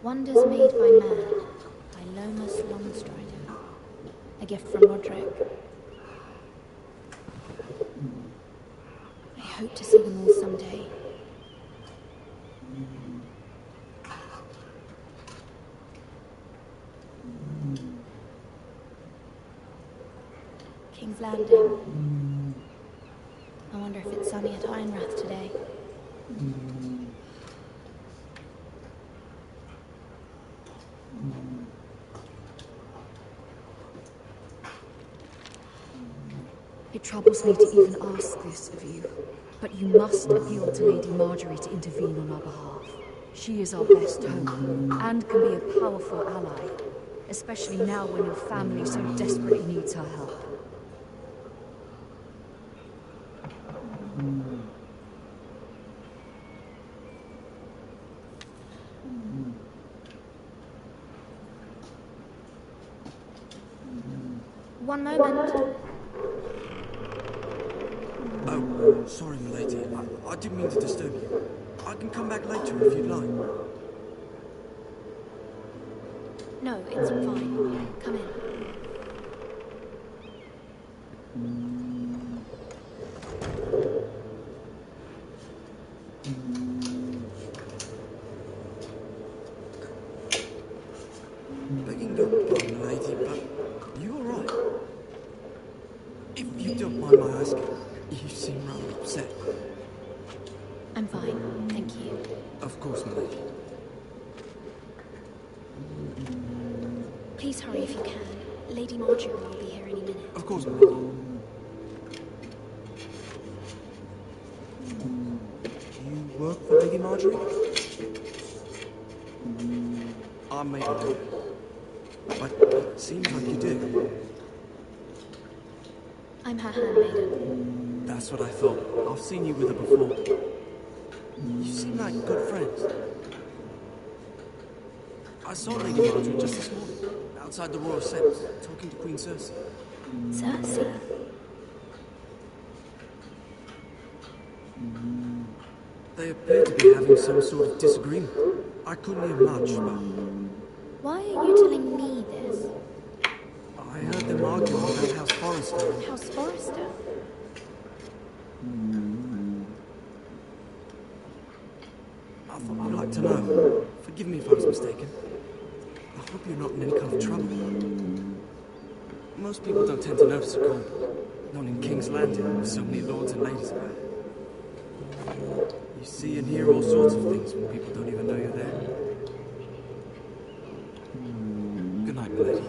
Wonders Made by Man, by Lomas Longstrider. A gift from Roderick. I hope to see them all someday. King's Landing. I wonder if it's sunny at Ironrath today. It troubles me to even ask this of you, but you must appeal to Lady Marjorie to intervene on our behalf. She is our best hope, and can be a powerful ally, especially now when your family so desperately needs her help. One moment. Oh, sorry, milady. I didn't mean to disturb you. I can come back later if you'd like. No, it's fine. Come in. Begging your pardon, lady, but you alright? If you don't mind my asking, you seem rather upset. I'm fine, thank you. Of course, my lady. Please hurry if you can. Lady Marjorie will be here any minute. Of course, my lady. You work for Lady Marjorie? I may know. But it seems like you do. I'm her handmaiden. That's what I thought. I've seen you with her before. You seem like good friends. I saw Lady Marjorie just this morning, outside the Royal Sept, talking to Queen Cersei. Cersei? They appear to be having some sort of disagreement. I couldn't hear much, but Why are you telling me this? I heard them arguing about House Forrester. House Forrester? I thought you'd like to know. Forgive me if I was mistaken. I hope you're not in any kind of trouble. Most people don't tend to notice a cold. Not in King's Landing, with so many lords and ladies about. You see and hear all sorts of things when people don't even know you're there. Good night, my lady.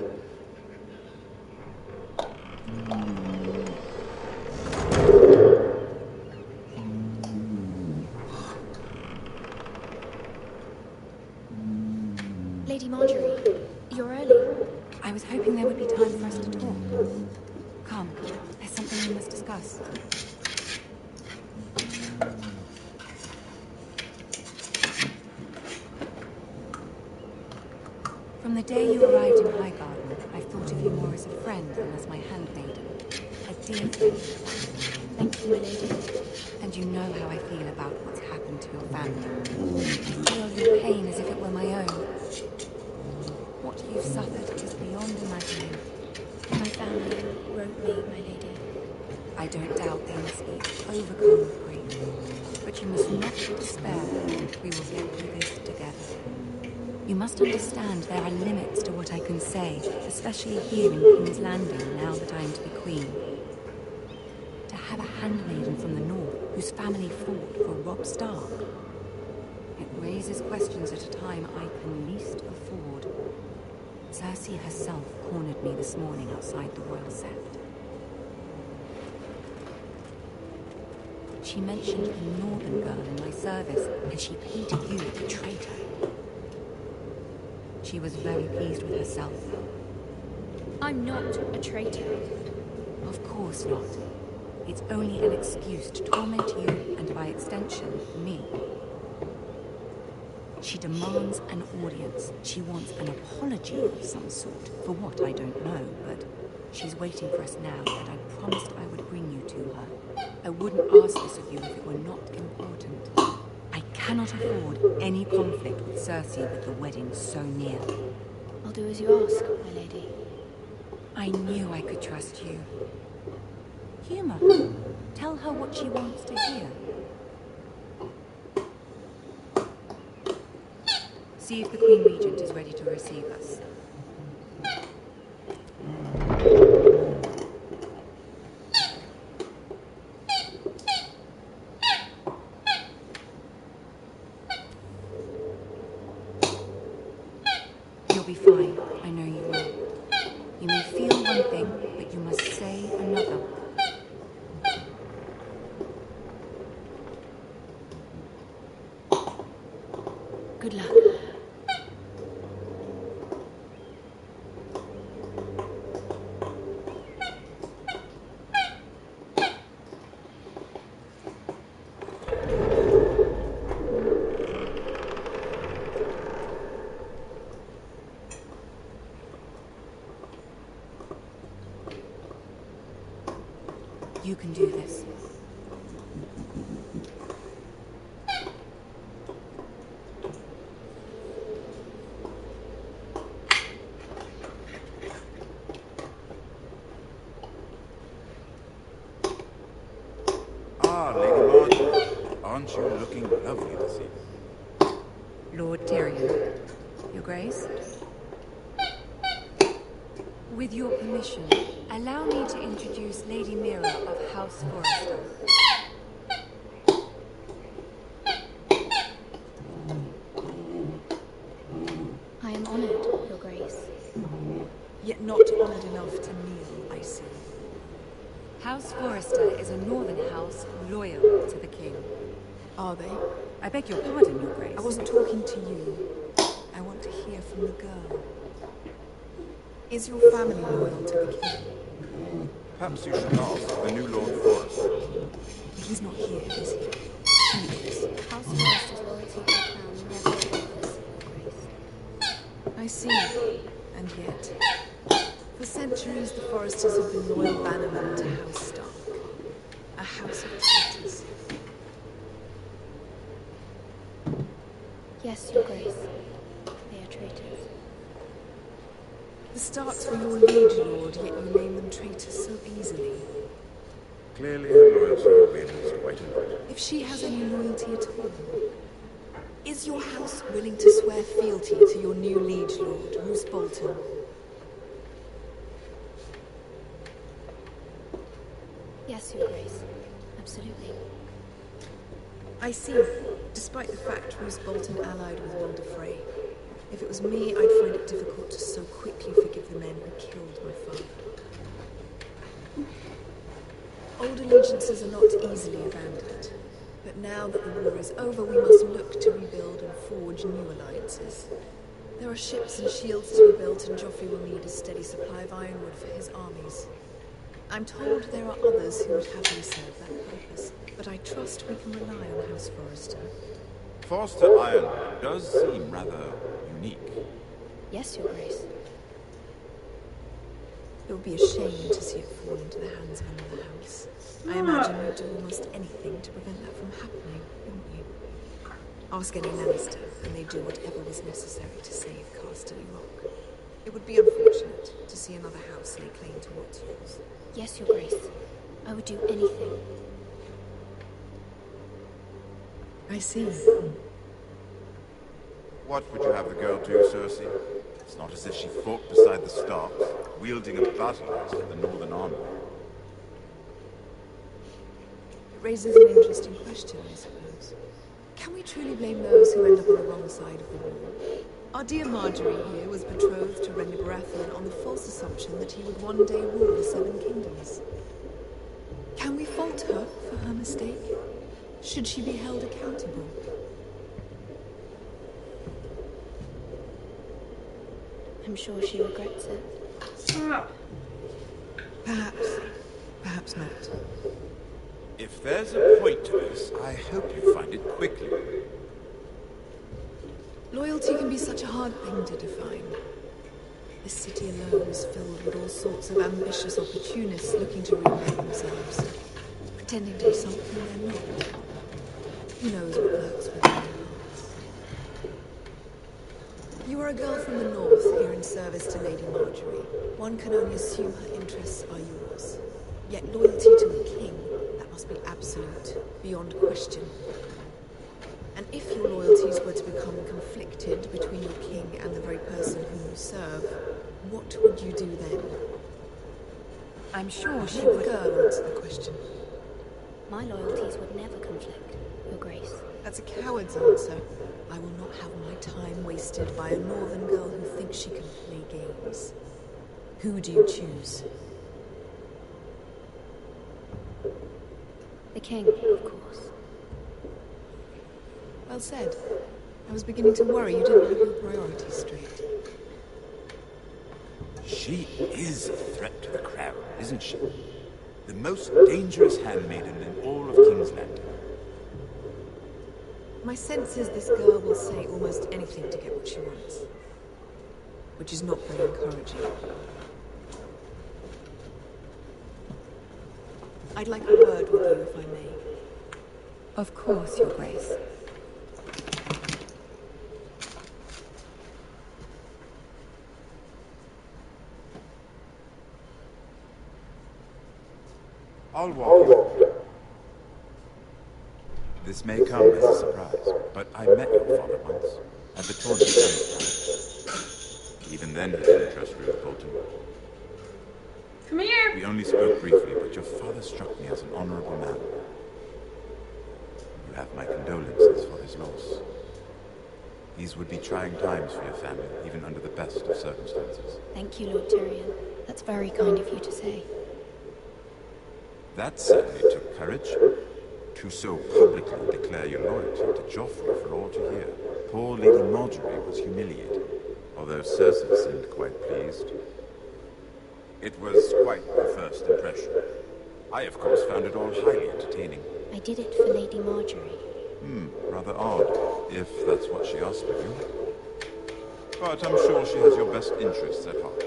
Lady Marjorie, you're early. I was hoping there would be time for us to talk. Come, there's something we must discuss. From the day you arrived in Highgarden, I've thought of you more as a friend than as my handmaiden. A dear friend. Thank you, my lady. And you know how I feel about what's happened to your family. I feel your pain as if it were my own. What you've suffered is beyond imagining. My family wrote me, my lady. I don't doubt they must be overcome with grief. But you must not despair. We will get through this together. You must understand there are limits to what I can say, especially here in King's Landing, now that I am to be queen. To have a handmaiden from the north whose family fought for Robb Stark. It raises questions at a time I can least afford. Cersei herself cornered me this morning outside the Royal Sept. She mentioned a northern girl in my service, and she painted you a traitor. She was very pleased with herself. I'm not a traitor. Of course not. It's only an excuse to torment you, and by extension, me. She demands an audience. She wants an apology of some sort. For what, I don't know, but she's waiting for us now, and I promised I would bring you to her. I wouldn't ask this of you if it were not important. I cannot afford any conflict with Cersei with the wedding so near. I'll do as you ask, my lady. I knew I could trust you. Humor. Tell her what she wants to hear. See if the Queen Regent is ready to receive us. You'll be fine. I know you will. You may feel one thing, but you must say another. Good luck. You can do this. Ah, Lady Marjorie. Aren't you looking lovely this evening? Lord Tyrion, Your Grace? With your permission, allow me to introduce Lady Mira of House Forrester. I am honored, Your Grace. Yet not honored enough to kneel, I see. House Forrester is a northern house loyal to the king. Are they? I beg your pardon, Your Grace. I wasn't talking to you. I want to hear from the girl. Is your family loyal to the king? Perhaps you should ask the new Lord Forrest. He's not here, is he? She is. House Forrester's loyalty to the crown never wavers, Your Grace. I see. And yet, for centuries the Forresters have been loyal bannermen to House Stark. A house of traitors. Yes, Your Grace. They are traitors. The Starks were your liege lord, yet you name them traitors so easily. Clearly her loyalty will be at least quite enough. If she has any loyalty at all, is your house willing to swear fealty to your new liege lord, Roose Bolton? Yes, Your Grace. Absolutely. I see. Despite the fact Roose Bolton allied with Walder Frey. If it was me, I'd find it difficult to so quickly forgive the men who killed my father. Old allegiances are not easily abandoned. But now that the war is over, we must look to rebuild and forge new alliances. There are ships and shields to be built, and Joffrey will need a steady supply of ironwood for his armies. I'm told there are others who would happily serve that purpose, but I trust we can rely on House Forrester. Forrester Ironwood does seem rather unique. Yes, Your Grace. It would be a shame to see it fall into the hands of another house. I imagine you'd do almost anything to prevent that from happening, wouldn't you? Ask any Lannister, and they'd do whatever was necessary to save Casterly Rock. It would be unfortunate to see another house lay claim to what's yours. Yes, Your Grace. I would do anything. I see. What would you have the girl do, Cersei? It's not as if she fought beside the Starks, wielding a battle axe to the Northern army. It raises an interesting question, I suppose. Can we truly blame those who end up on the wrong side of the war? Our dear Marjorie here was betrothed to Rhaegar Baratheon on the false assumption that he would one day rule the Seven Kingdoms. Can we fault her for her mistake? Should she be held accountable? I'm sure she regrets it. Perhaps. Perhaps not. If there's a point to this, I hope you find it quickly. Loyalty can be such a hard thing to define. The city alone is filled with all sorts of ambitious opportunists looking to remake themselves, pretending to be something they're not. Who knows what lurks within their hearts? You are a girl from the north, here in service to Lady Marjorie. One can only assume her interests are yours. Yet loyalty to a king, that must be absolute, beyond question. And if your loyalties were to become conflicted between your king and the very person whom you serve, what would you do then? I'm sure she Let would... the girl answer the question. My loyalties would never conflict, Your Grace. That's a coward's answer. I will not have my time wasted by a northern girl who thinks she can play games. Who do you choose? The king, of course. Well said. I was beginning to worry you didn't have your priorities straight. She is a threat to the crown, isn't she? The most dangerous handmaiden in all of King's Landing. My sense is this girl will say almost anything to get what she wants. Which is not very encouraging. I'd like a word with you, if I may. Of course, Your Grace. I'll walk you. This may come as a surprise, but I met your father once, at the tournament. Even then, he didn't trust Ruth Bolton. Come here! We only spoke briefly, but your father struck me as an honorable man. You have my condolences for his loss. These would be trying times for your family, even under the best of circumstances. Thank you, Lord Tyrion. That's very kind of you to say. That certainly took courage. To so publicly declare your loyalty to Joffrey for all to hear. Poor Lady Marjorie was humiliated, although Cersei seemed quite pleased. It was quite the first impression. I, of course, found it all highly entertaining. I did it for Lady Marjorie. Rather odd, if that's what she asked of you. But I'm sure she has your best interests at heart.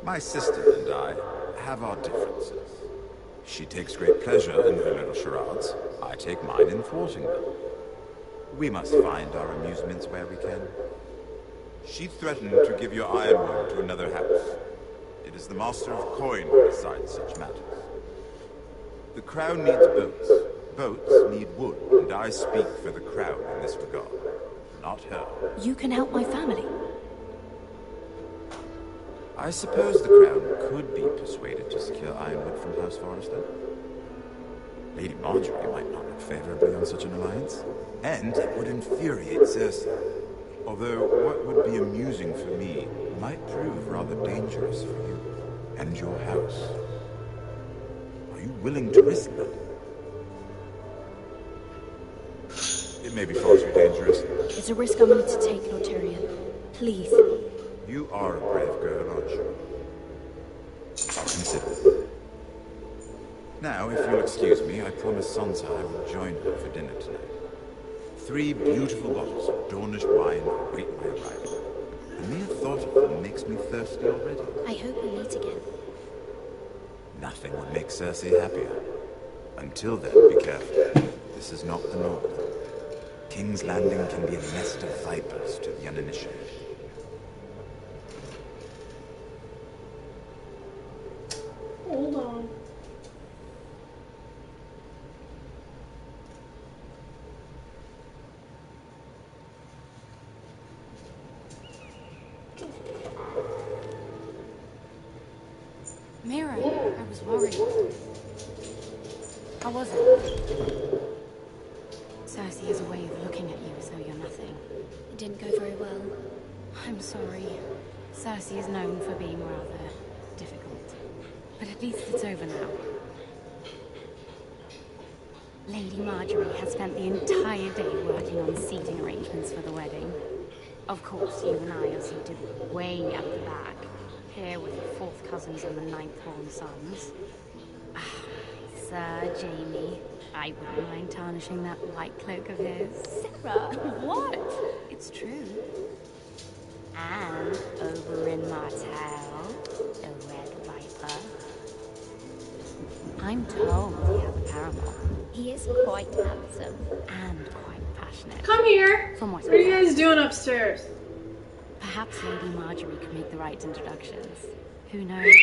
My sister and I have our differences. She takes great pleasure in her little charades. I take mine in thwarting them. We must find our amusements where we can. She threatened to give your ironwood to another house. It is the Master of Coin who decides such matters. The crown needs boats. Boats need wood, and I speak for the crown in this regard. Not her. You can help my family. I suppose the crown could be persuaded to secure ironwood from House Forrester. Lady Marjorie might not look favorably on such an alliance, and it would infuriate Cersei. Although what would be amusing for me might prove rather dangerous for you and your house. Are you willing to risk that? It may be far too dangerous. It's a risk I'm willing to take, Lord Tyrion. Please. You are a brave girl, aren't you? I'll consider it. Now, if you'll excuse me, I promised Sansa I would join her for dinner tonight. 3 beautiful bottles of Dornish wine await my arrival. The mere thought of them makes me thirsty already. I hope we meet again. Nothing would make Cersei happier. Until then, be careful. This is not the North. King's Landing can be a nest of vipers to the uninitiated. Hold on. Mira, I was worried. How was it? Cersei has a way of looking at you as though you're nothing. It didn't go very well. I'm sorry. Cersei is known for being rather difficult. But at least it's over now. Lady Marjorie has spent the entire day working on seating arrangements for the wedding. Of course, you and I are seated way at the back, here with the 4th cousins and the 9th-born sons. Sir Jamie, I wouldn't mind tarnishing that white cloak of his. Sarah, what? It's true. And Oberyn Martell, the Red Viper. I'm told he has a paramour. He is quite handsome. And quite passionate. Come here! From what are you guys doing upstairs? Perhaps Lady Marjorie could make the right introductions. Who knows?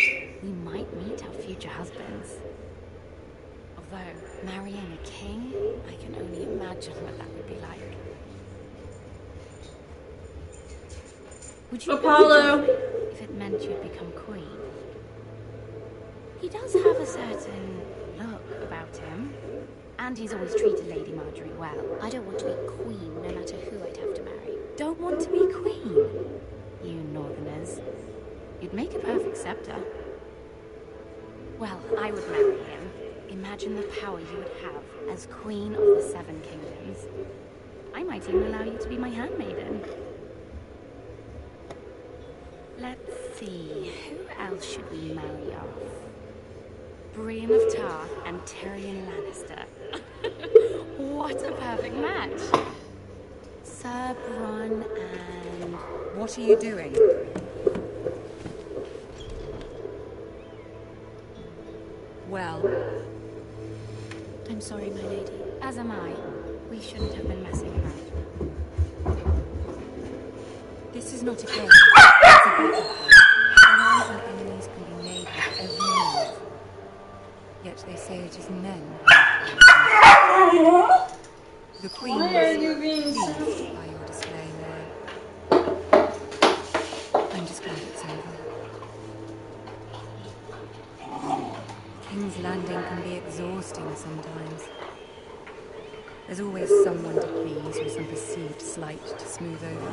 We might meet our future husbands. Although, marrying a king, I can only imagine what that would be like. Would you Apollo! If it meant you'd become queen? He does have a certain look about him. And he's always treated Lady Marjorie well. I don't want to be queen, no matter who I'd have to marry. Don't want to be queen? You northerners. You'd make a perfect scepter. Well, I would marry him. Imagine the power you would have as queen of the 7 kingdoms. I might even allow you to be my handmaiden. Let's see, who else should we marry off? Brienne of Tarth and Tyrion Lannister. What a perfect match. Sir Bronn and... What are you doing? Well, I'm sorry, my lady. As am I. We shouldn't have been messing around. This is not a game. It's a battlefield. Allies and enemies can be made with every move. Yet they say it is men. The Queen Why are you being pleased silly? by your display there. I'm just glad it's over. King's Landing can be exhausting sometimes. There's always someone to please or some perceived slight to smooth over.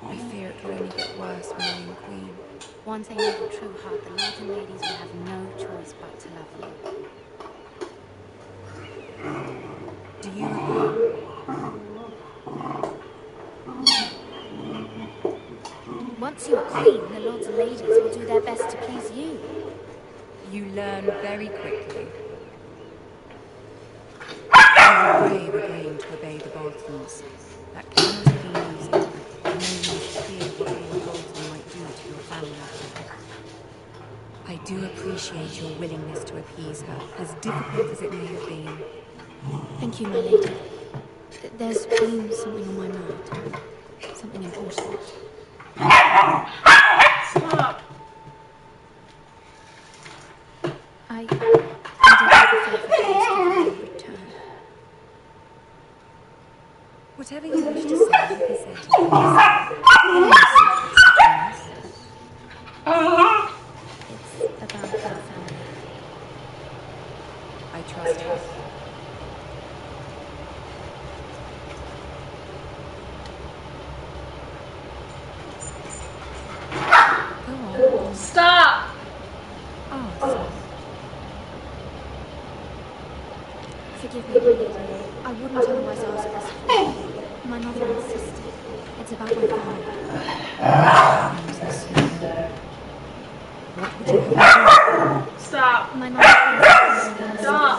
I fear it will only get worse when I am queen. Once they know your true heart, the lords and ladies will have no choice but to love you. Do you agree? Once you are queen, the lords and ladies will do their best to please you. You learn very quickly. You were brave again to obey the Boltons. That cannot have been easy. No one feared what Lord Bolton might do to your family. I do appreciate your willingness to appease her, as difficult as it may have been. Thank you, my lady. There's been something on my mind. Something important. Stop. I did have a favour to ask of you in return. Whatever you wish to say, you can say to me. There are no secrets between us. It's about our family. I trust you. Go on. Stop. Ask. Forgive me, my lady. I wouldn't otherwise ask this of you. My mother insisted. It's about my family. What would you have me do? Stop. My mother insisted. Stop.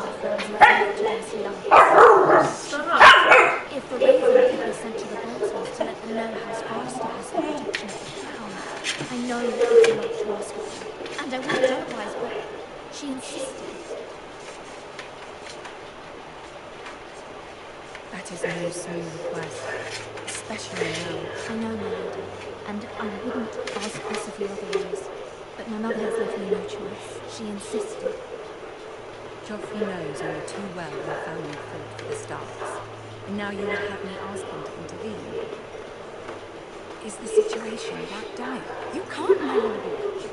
Stop. If the raven could be sent to the Boltons to let them know how Forrester has the protection of the crown, I know it's a lot to ask of her, and I wouldn't otherwise, but she insisted. That is no small request, especially now. I know, my lady, and I wouldn't ask this of you otherwise, but my mother has left me no choice. She insisted. Joffrey knows only too well your family fought for the Starks, and now you would have me ask him to intervene. Is the situation that dire? You can't, my lady.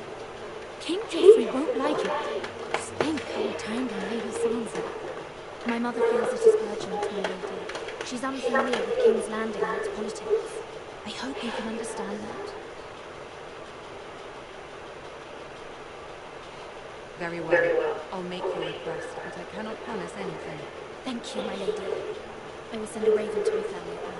King Joffrey won't like it. Just think how he turned on Lady Sansa. My mother feels it is urgent, my lady. She's unfamiliar with King's Landing and its politics. I hope you can understand that. Very well. I'll make your request, but I cannot promise anything. Thank you, my lady. I will send a raven to my family at once.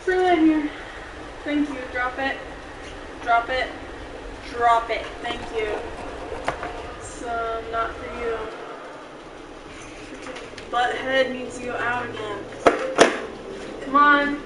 Bring that here. Thank you. Drop it. Drop it. Drop it. Thank you. It's not for you. Freaking butthead needs to go out again. Come on.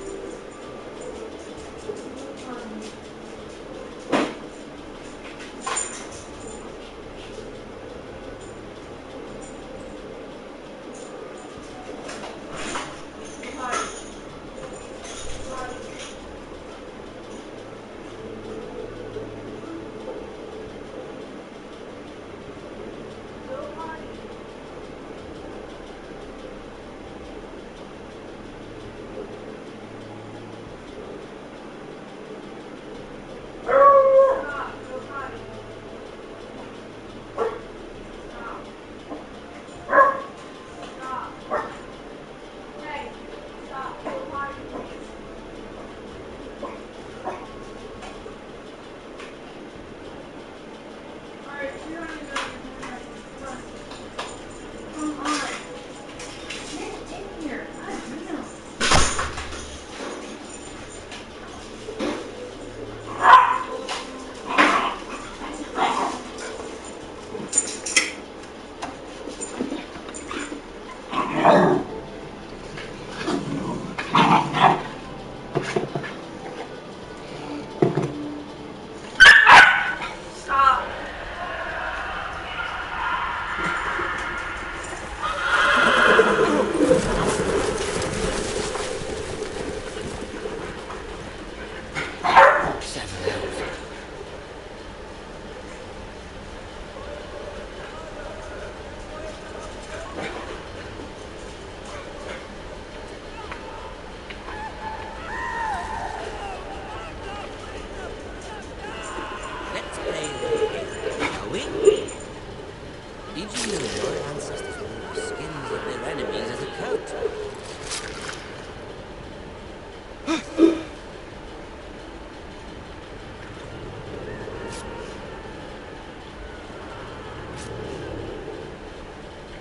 My ancestors wore the skins of their enemies as a coat.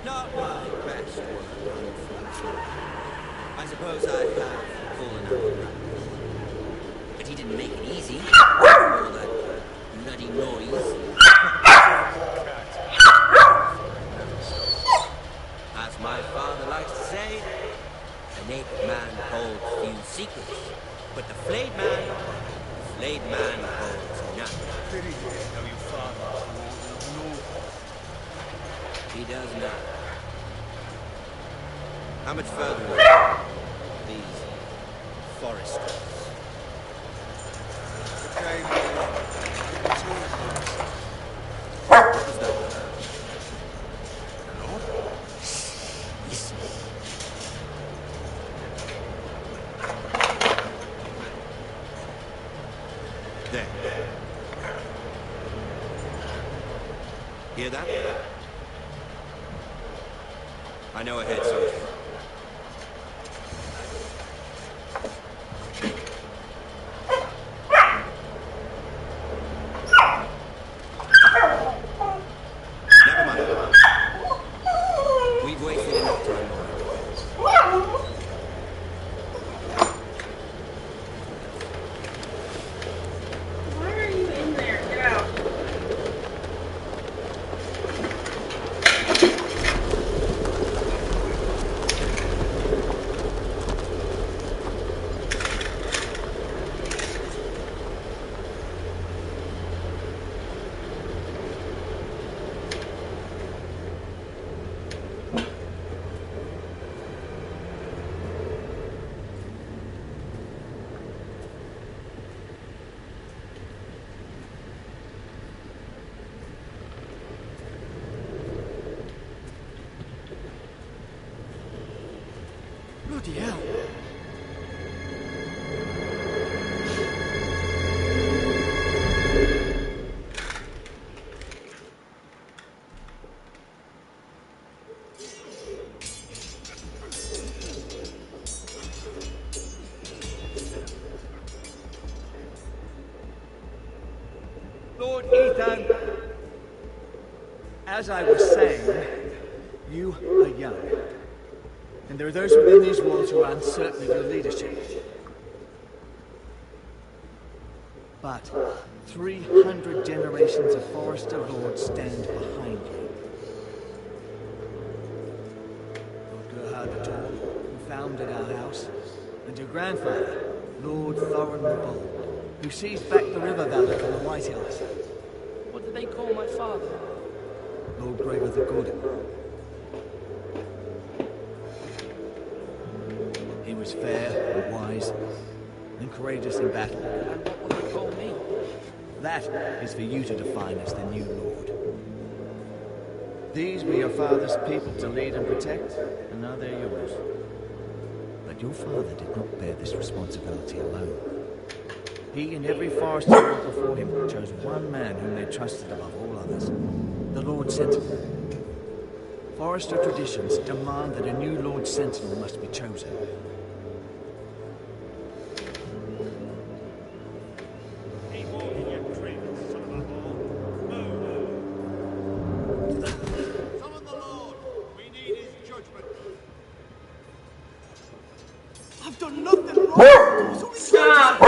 Not my best work, unfortunately. I suppose I have fallen out of practice. But he didn't make it easy. All that bloody noise. As my father likes to say, a naked man holds few secrets, but the flayed man holds none. Pity you didn't know your father was the Order of the North. He does not. How much further away? These foresters. Okay, What was that? Lord? Listen. There. Hear that? I know I heard something. Never mind. We've wasted enough time already. Why are you in there? Get out. Bloody hell. Lord Ethan, as I was saying, you are young. And there are those within these walls who are uncertain of your leadership. But 300 generations of Forester Lords stand behind you. Lord Gerhard the Tall, who founded our house, and your grandfather, Lord Thorin the Bold, who seized back the river valley from the White Hills. What did they call my father? Lord Gregor the Good. He was fair and wise and courageous in battle. And what will they call me? That is for you to define as the new lord. These were your father's people to lead and protect, and now they're yours. But your father did not bear this responsibility alone. He and every forester lord before him chose one man whom they trusted above all others, the Lord Sentinel. Forester traditions demand that a new Lord Sentinel must be chosen. Summon the Lord. We need his judgment. I've done nothing wrong. Stop.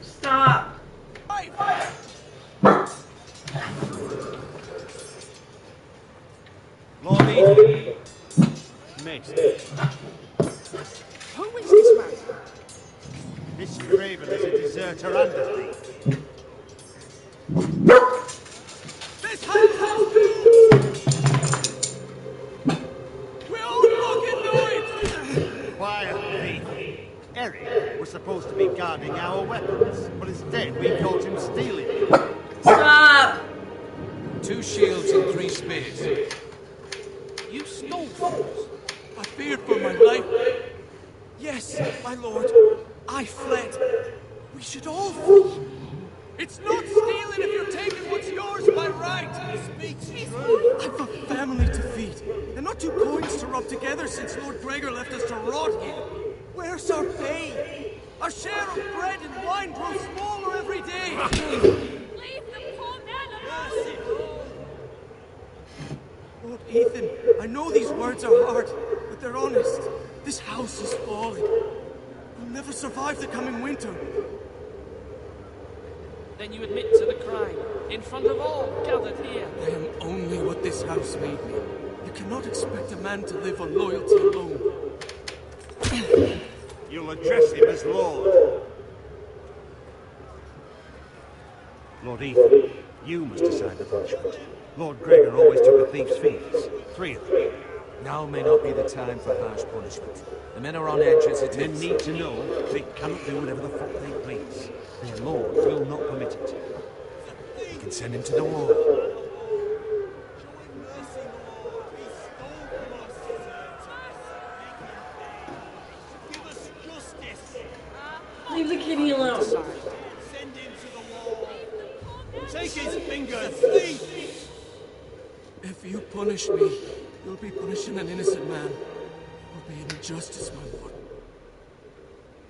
Stop. Lord Ethan. Mate. Who is this man? This Craven is a deserter and a thief. This house! We all fucking know it! Quiet, thief. Eric was supposed to be guarding our weapons, but instead we caught him stealing them. Stop. 2 shields and 3 spears. You stole from us. I feared for my life. Yes, my lord. I fled. We should all flee. It's not stealing if you're taking what's yours by right. He speaks true. I've a family to feed, and not 2 coins to rub together since Lord Gregor left us to rot here. Where's our pay? Our share of bread and wine grows smaller every day. Leave the poor man alone! Lord Ethan, I know these words are hard, but they're honest. This house is falling. We'll never survive the coming winter. Then you admit to the crime, in front of all gathered here. I am only what this house made me. You cannot expect a man to live on loyalty alone. You'll address him as Lord. Lord Ethan, you must decide the punishment. Lord Gregor always took a thief's fees. 3 of them. Now may not be the time for harsh punishment. The men are on edge as it Men is. need to know they cannot do whatever the fuck they please. Their lord will not permit it. You can send him to the wall. Leave the kitty alone. Send him to the wall. Take his fingers, thief! If you punish me, you'll be punishing an innocent man. It will be an injustice, my lord.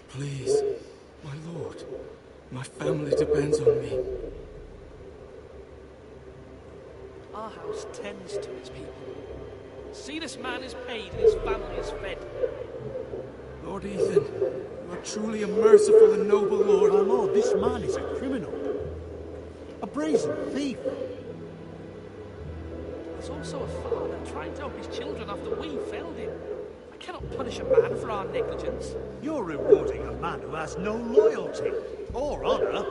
Please, my lord. My family depends on me. Our house tends to its people. See, this man is paid and his family is fed. Lord Ethan, you are truly a merciful and noble lord. Our lord, this man is a criminal. A brazen thief. He's also a father trying to help his children after we failed him. I cannot punish a man for our negligence. You're rewarding a man who has no loyalty or honor.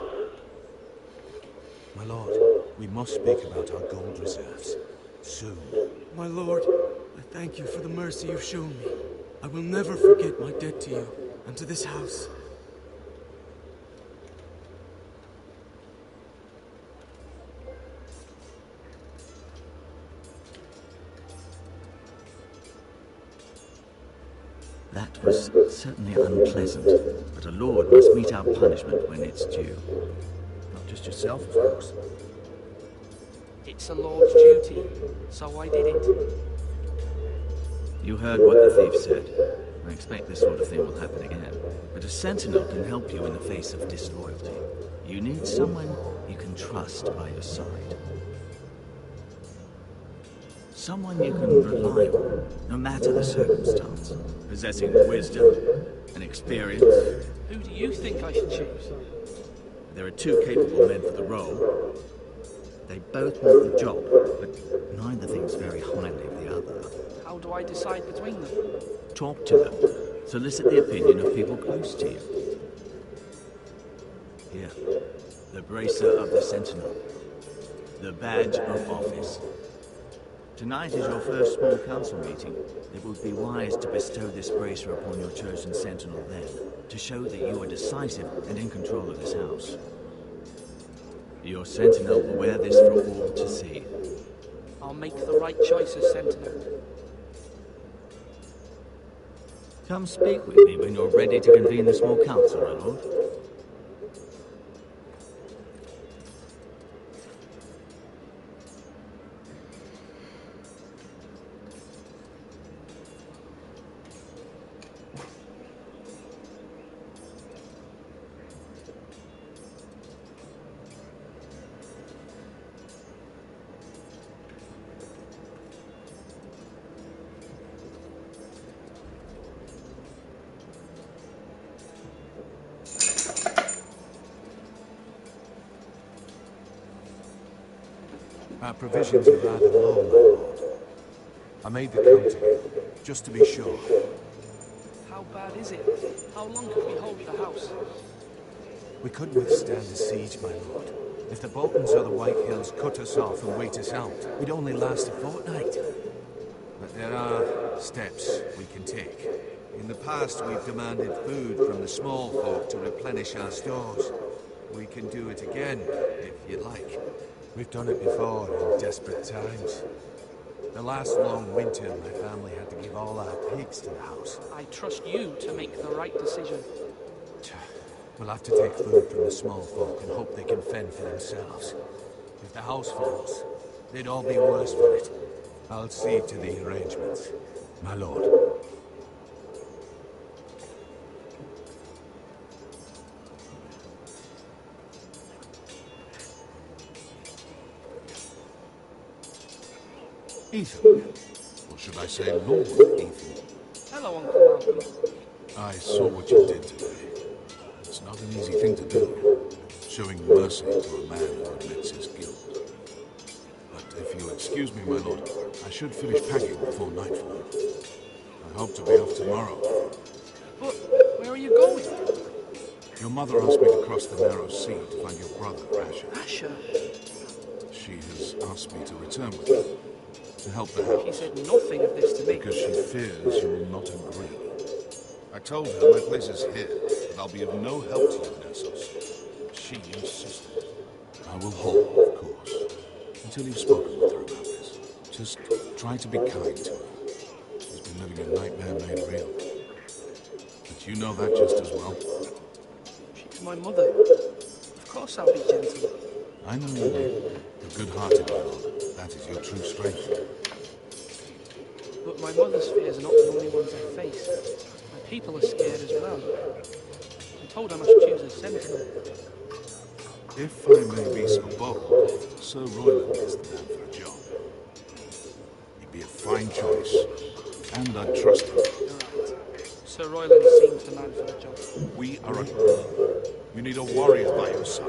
My lord, we must speak about our gold reserves. Soon. My lord, I thank you for the mercy you've shown me. I will never forget my debt to you and to this house. That was certainly unpleasant, but a lord must meet our punishment when it's due. Not just yourself, of course. It's a lord's duty, so I did it. You heard what the thief said. I expect this sort of thing will happen again. But a sentinel can help you in the face of disloyalty. You need someone you can trust by your side. Someone you can rely on, no matter the circumstance. Possessing wisdom and experience. Who do you think I should choose? There are 2 capable men for the role. They both want the job, but neither thinks very highly of the other. How do I decide between them? Talk to them. Solicit the opinion of people close to you. Here, the bracer of the Sentinel. The badge of office. Tonight is your first small council meeting. It would be wise to bestow this bracer upon your chosen sentinel then, to show that you are decisive and in control of this house. Your sentinel will wear this for all to see. I'll make the right choice as sentinel. Come speak with me when you're ready to convene the small council, my lord. Our provisions are rather low, my lord. I made the counting, just to be sure. How bad is it? How long could we hold the house? We couldn't withstand the siege, my lord. If the Boltons or the White Hills cut us off and wait us out, we'd only last a fortnight. But there are steps we can take. In the past, we've demanded food from the small folk to replenish our stores. We can do it again, if you like. We've done it before in desperate times. The last long winter, my family had to give all our pigs to the house. I trust you to make the right decision. We'll have to take food from the small folk and hope they can fend for themselves. If the house falls, they'd all be worse for it. I'll see to the arrangements, my lord. Ethan. Or should I say Lord Ethan? Hello, Uncle Malcolm. I saw what you did today. It's not an easy thing to do, showing mercy to a man who admits his guilt. But if you'll excuse me, my lord, I should finish packing before nightfall. I hope to be off tomorrow. But where are you going? Your mother asked me to cross the narrow sea to find your brother, Asher. Asher? She has asked me to return with her, to help the house. She said nothing of this to me. Because she fears you will not agree. I told her my place is here, but I'll be of no help to you, Nessos. She insisted. I will hold, of course, until you've spoken with her about this. Just try to be kind to her. She's been living a nightmare made real. But you know that just as well. She's my mother. Of course I'll be gentle. I know you will. You're good-hearted, my lord. That is your true strength. But my mother's fears are not the only ones I face. My people are scared as well. I'm told I must choose a sentinel. If I may be so bold, Sir Royland is the man for a job. He'd be a fine choice, and I'd trust him. You're right. Sir Royland seems the man for the job. We are a group. You need a warrior by your side.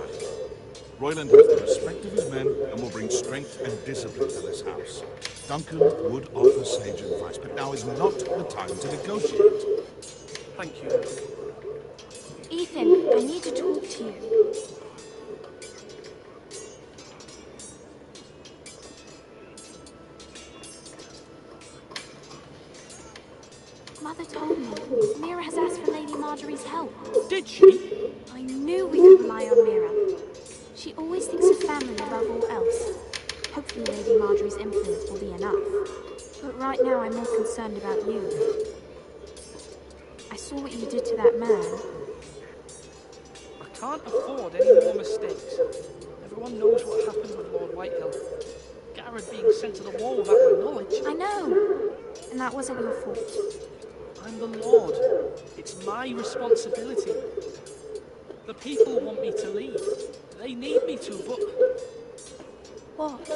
Royland has the respect of his men and will bring strength and discipline to this house. Duncan would offer sage advice, but now is not the time to negotiate. Thank you. Ethan, I need to talk to you. Mother told me Mira has asked for Lady Marjorie's help. Did she? I knew we could rely on Mira. She always thinks of family above all else. Hopefully Lady Marjorie's influence will be enough. But right now I'm more concerned about you. I saw what you did to that man. I can't afford any more mistakes. Everyone knows what happened with Lord Whitehill. Garrett being sent to the wall without my knowledge. I know. And that wasn't your fault. I'm the Lord. It's my responsibility. The people want me to lead. They need me to, but... What?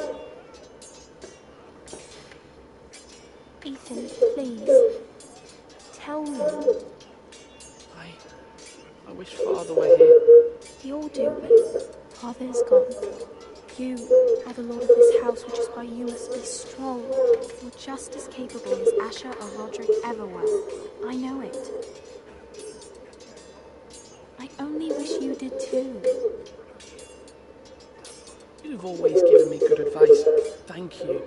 Ethan, please. Tell me. I wish Father were here. We all do, but Father is gone. You are the lord of this house, which is why you must be strong. You're just as capable as Asher or Roderick ever were. I know it. I only wish you did too. You've always given me good advice. Thank you.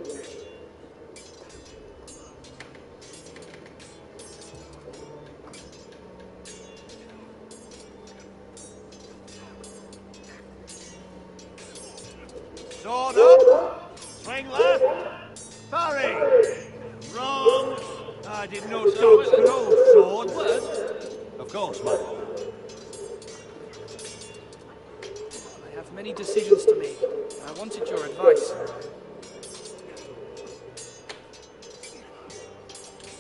Sword up! Swing left! Parry! Wrong! I didn't know dogs could hold swords. Of course, my lord. I have many decisions to make. I wanted your advice.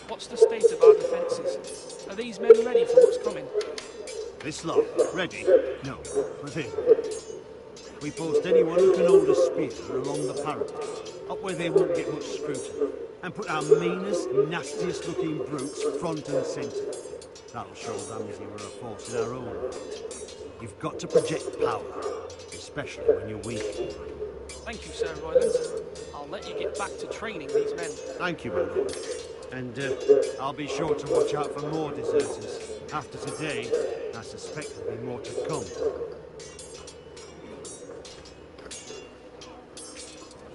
What's the state of our defences? Are these men ready for what's coming? This lot, ready? No, within. We post anyone who can hold a spear along the parapet, up where they won't get much scrutiny, and put our meanest, nastiest looking brutes front and centre. That'll show Ramsay we're a force in our own right. You've got to project power, especially when you're weak. Thank you, Sir Royland. I'll let you get back to training these men. Thank you, my lord. And I'll be sure to watch out for more deserters. After today, I suspect there'll be more to come.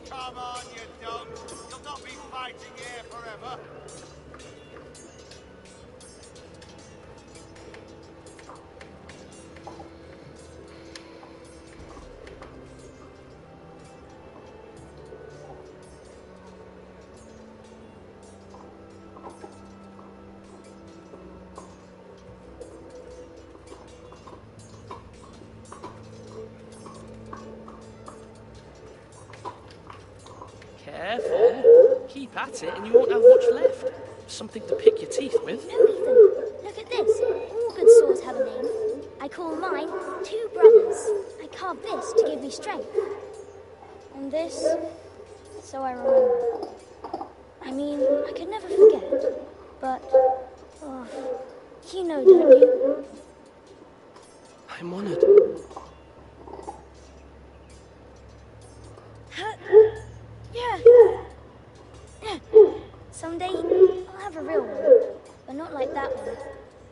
Come on, you dogs. You'll not be fighting here forever. Careful. Keep at it and you won't have much left. Something to pick your teeth with. No, Ethan. Look at this. All good swords have a name. I call mine Two Brothers. I carved this to give me strength. And this, so I remember. I mean, I could never forget. But, oh, you know, don't you? I'm honored. Yeah. Someday, I'll have a real one. But not like that one.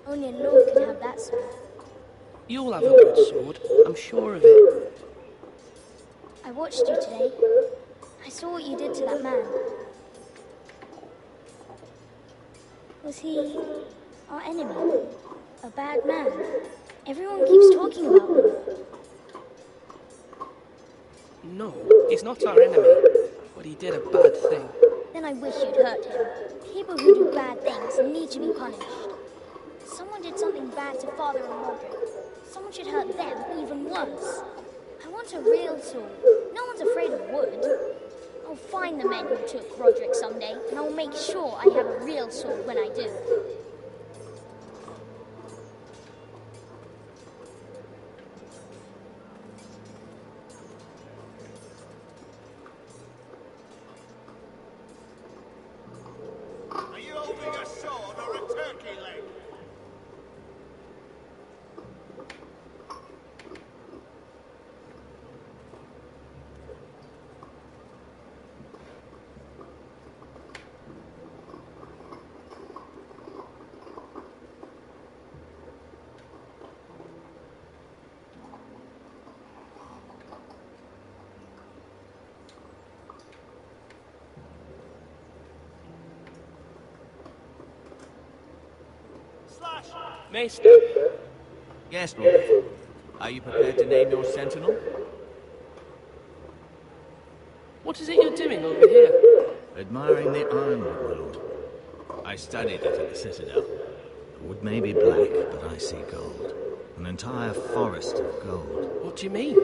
Only a lord could have that sword. You'll have a good sword. I'm sure of it. I watched you today. I saw what you did to that man. Was he our enemy? A bad man? Everyone keeps talking about him. No, he's not our enemy. But he did a bad thing. Then I wish you'd hurt him. People who do bad things need to be punished. Someone did something bad to Father and Roderick. Someone should hurt them even worse. I want a real sword. No one's afraid of wood. I'll find the men who took Roderick someday, and I'll make sure I have a real sword when I do. Are you holding a sword or a turkey leg? Maester. Yes, Lord. Are you prepared to name your sentinel? What is it you're doing over here? Admiring the ironwood, my lord. I studied it at the Citadel. The wood may be black, but I see gold. An entire forest of gold. What do you mean?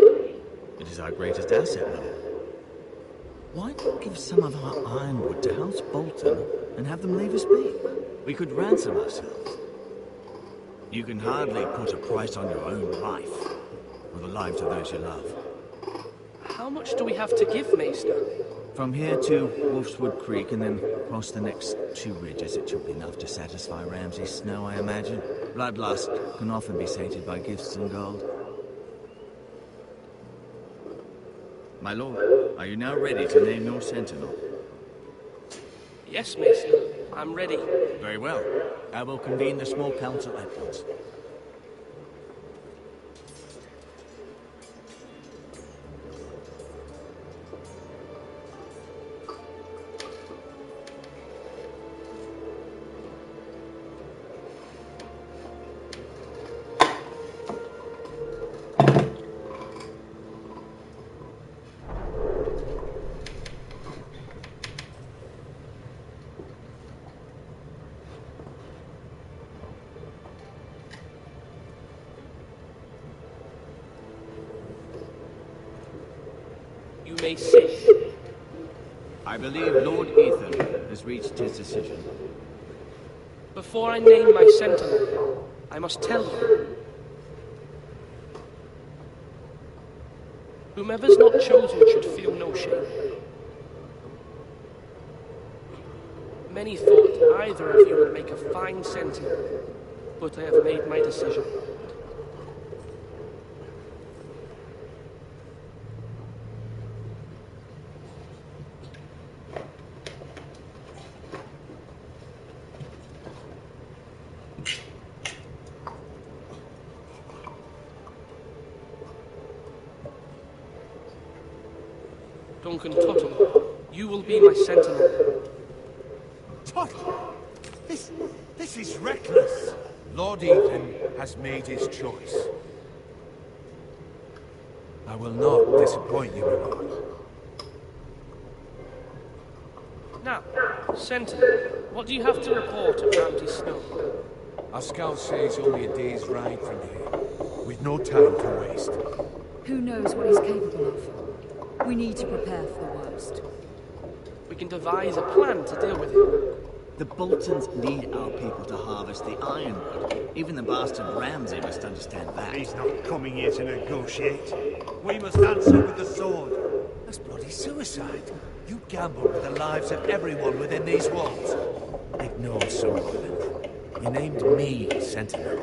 It is our greatest asset, my lord. Why not give some of our ironwood to House Bolton and have them leave us be? We could ransom ourselves. You can hardly put a price on your own life, or the lives of those you love. How much do we have to give, Maester? From here to Wolfswood Creek and then across the next 2 ridges, it should be enough to satisfy Ramsay's Snow, I imagine. Bloodlust can often be sated by gifts and gold. My lord, are you now ready to name your sentinel? Yes, Maester. I'm ready. Very well. I will convene the small council at once. You may sit. I believe Lord Ethan has reached his decision. Before I name my sentinel, I must tell you. Whomever's not chosen should feel no shame. Many thought either of you would make a fine sentinel, but I have made my decision. Duncan Tuttle, you will be my sentinel. Tuttle! This is reckless. Lord Ethan has made his choice. I will not disappoint you, my lord. Now, sentinel, what do you have to report of Ramsay Snow? Our scout says only a day's ride from here, with no time to waste. Who knows what he's capable of? We need to prepare for the worst. We We can devise a plan to deal with him. The Boltons need our people to harvest the ironwood. Even the bastard Ramsay must understand that. He's not coming here to negotiate. We must answer with the sword. That's bloody suicide. You gambled with the lives of everyone within these walls. Ignore Sir Roland. You named me Sentinel.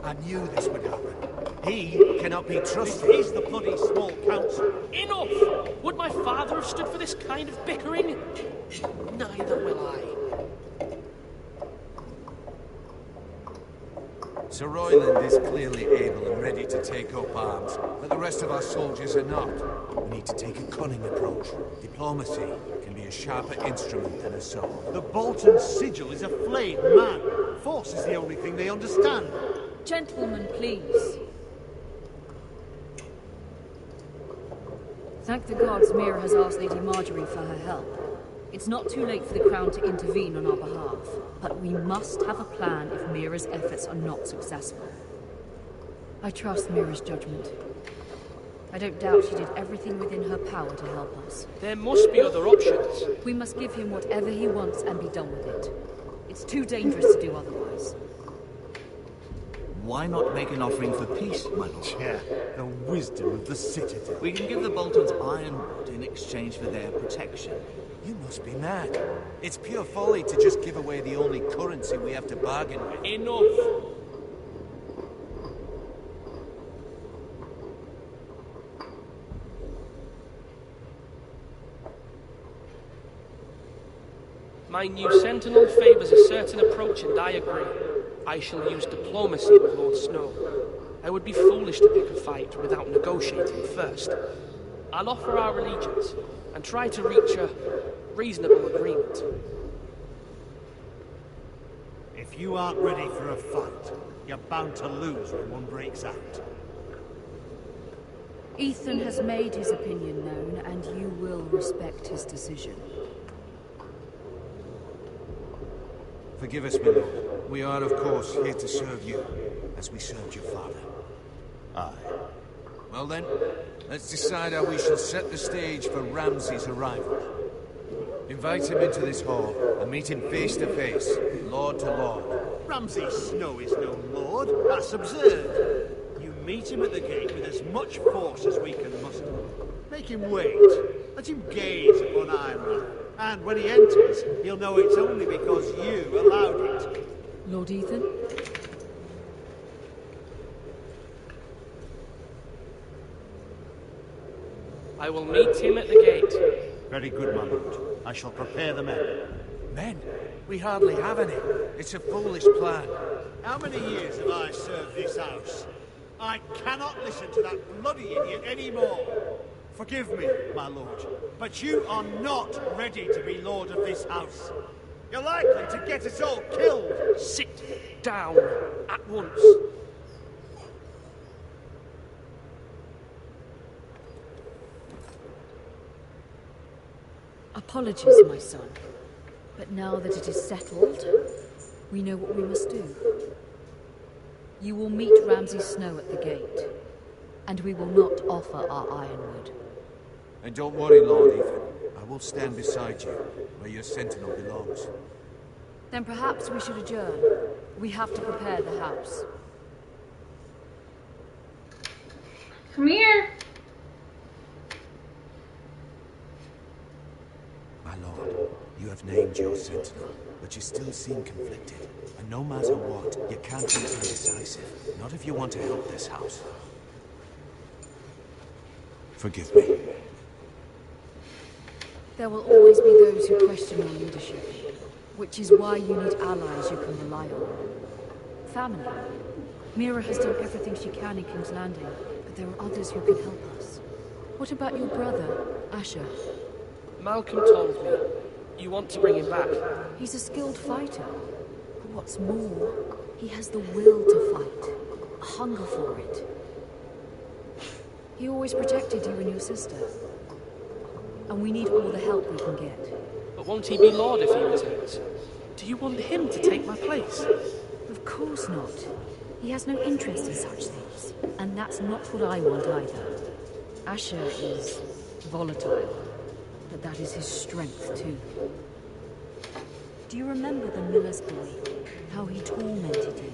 I knew this would happen. He cannot be trusted. He's the bloody small council. Enough! Would my father have stood for this kind of bickering? Neither will I. Sir Royland is clearly able and ready to take up arms, but the rest of our soldiers are not. We need to take a cunning approach. Diplomacy can be a sharper instrument than a sword. The Bolton sigil is a flayed man. Force is the only thing they understand. Gentlemen, please. Thank the gods Mira has asked Lady Marjorie for her help. It's not too late for the Crown to intervene on our behalf, but we must have a plan if Mira's efforts are not successful. I trust Mira's judgment. I don't doubt she did everything within her power to help us. There must be other options. We must give him whatever he wants and be done with it. It's too dangerous to do otherwise. Why not make an offering for peace, my lord? Yeah, the wisdom of the Citadel. We can give the Boltons ironwood in exchange for their protection. You must be mad. It's pure folly to just give away the only currency we have to bargain with. Enough! My new Sentinel favours a certain approach, and I agree. I shall use diplomacy with Lord Snow. I would be foolish to pick a fight without negotiating first. I'll offer our allegiance and try to reach a reasonable agreement. If you aren't ready for a fight, you're bound to lose when one breaks out. Ethan has made his opinion known, and you will respect his decision. Forgive us, my lord. We are, of course, here to serve you, as we served your father. Aye. Well then, let's decide how we shall set the stage for Ramsay's arrival. Invite him into this hall, and meet him face to face, lord to lord. Ramsay Snow is no lord. That's absurd. You meet him at the gate with as much force as we can muster. Make him wait. Let him gaze upon Ironrath. And when he enters, he'll know it's only because you allowed it. Lord Ethan? I will meet him at the gate. Very good, my lord. I shall prepare the men. Men? We hardly have any. It's a foolish plan. How many years have I served this house? I cannot listen to that bloody idiot anymore. Forgive me, my lord, but you are not ready to be lord of this house. You're likely to get us all killed. Sit down at once. Apologies, my son. But now that it is settled, we know what we must do. You will meet Ramsay Snow at the gate, and we will not offer our ironwood. And don't worry, Lord Ethan. I will stand beside you, where your sentinel belongs. Then perhaps we should adjourn. We have to prepare the house. Come here. My lord, you have named your sentinel, but you still seem conflicted. And no matter what, you can't be indecisive. Not if you want to help this house. Forgive me. There will always be those who question your leadership, which is why you need allies you can rely on. Family. Mira has done everything she can in King's Landing, but there are others who can help us. What about your brother, Asher? Malcolm told me you want to bring him back. He's a skilled fighter. But what's more, he has the will to fight, a hunger for it. He always protected you and your sister. And we need all the help we can get. But won't he be Lord if he returns? Do you want him to take my place? Of course not. He has no interest in such things. And that's not what I want either. Asher is volatile. but that is his strength too. Do you remember the miller's boy? How he tormented you?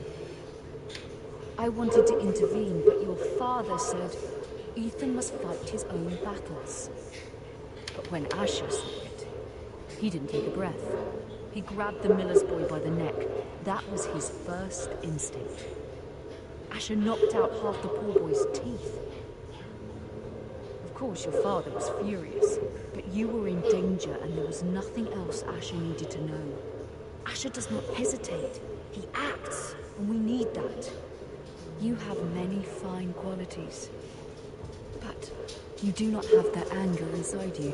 I wanted to intervene, but your father said Ethan must fight his own battles. But when Asher saw it, he didn't take a breath. He grabbed the miller's boy by the neck. That was his first instinct. Asher knocked out half the poor boy's teeth. Of course, your father was furious, but you were in danger and there was nothing else Asher needed to know. Asher does not hesitate. He acts, and we need that. You have many fine qualities, but you do not have that anger inside you.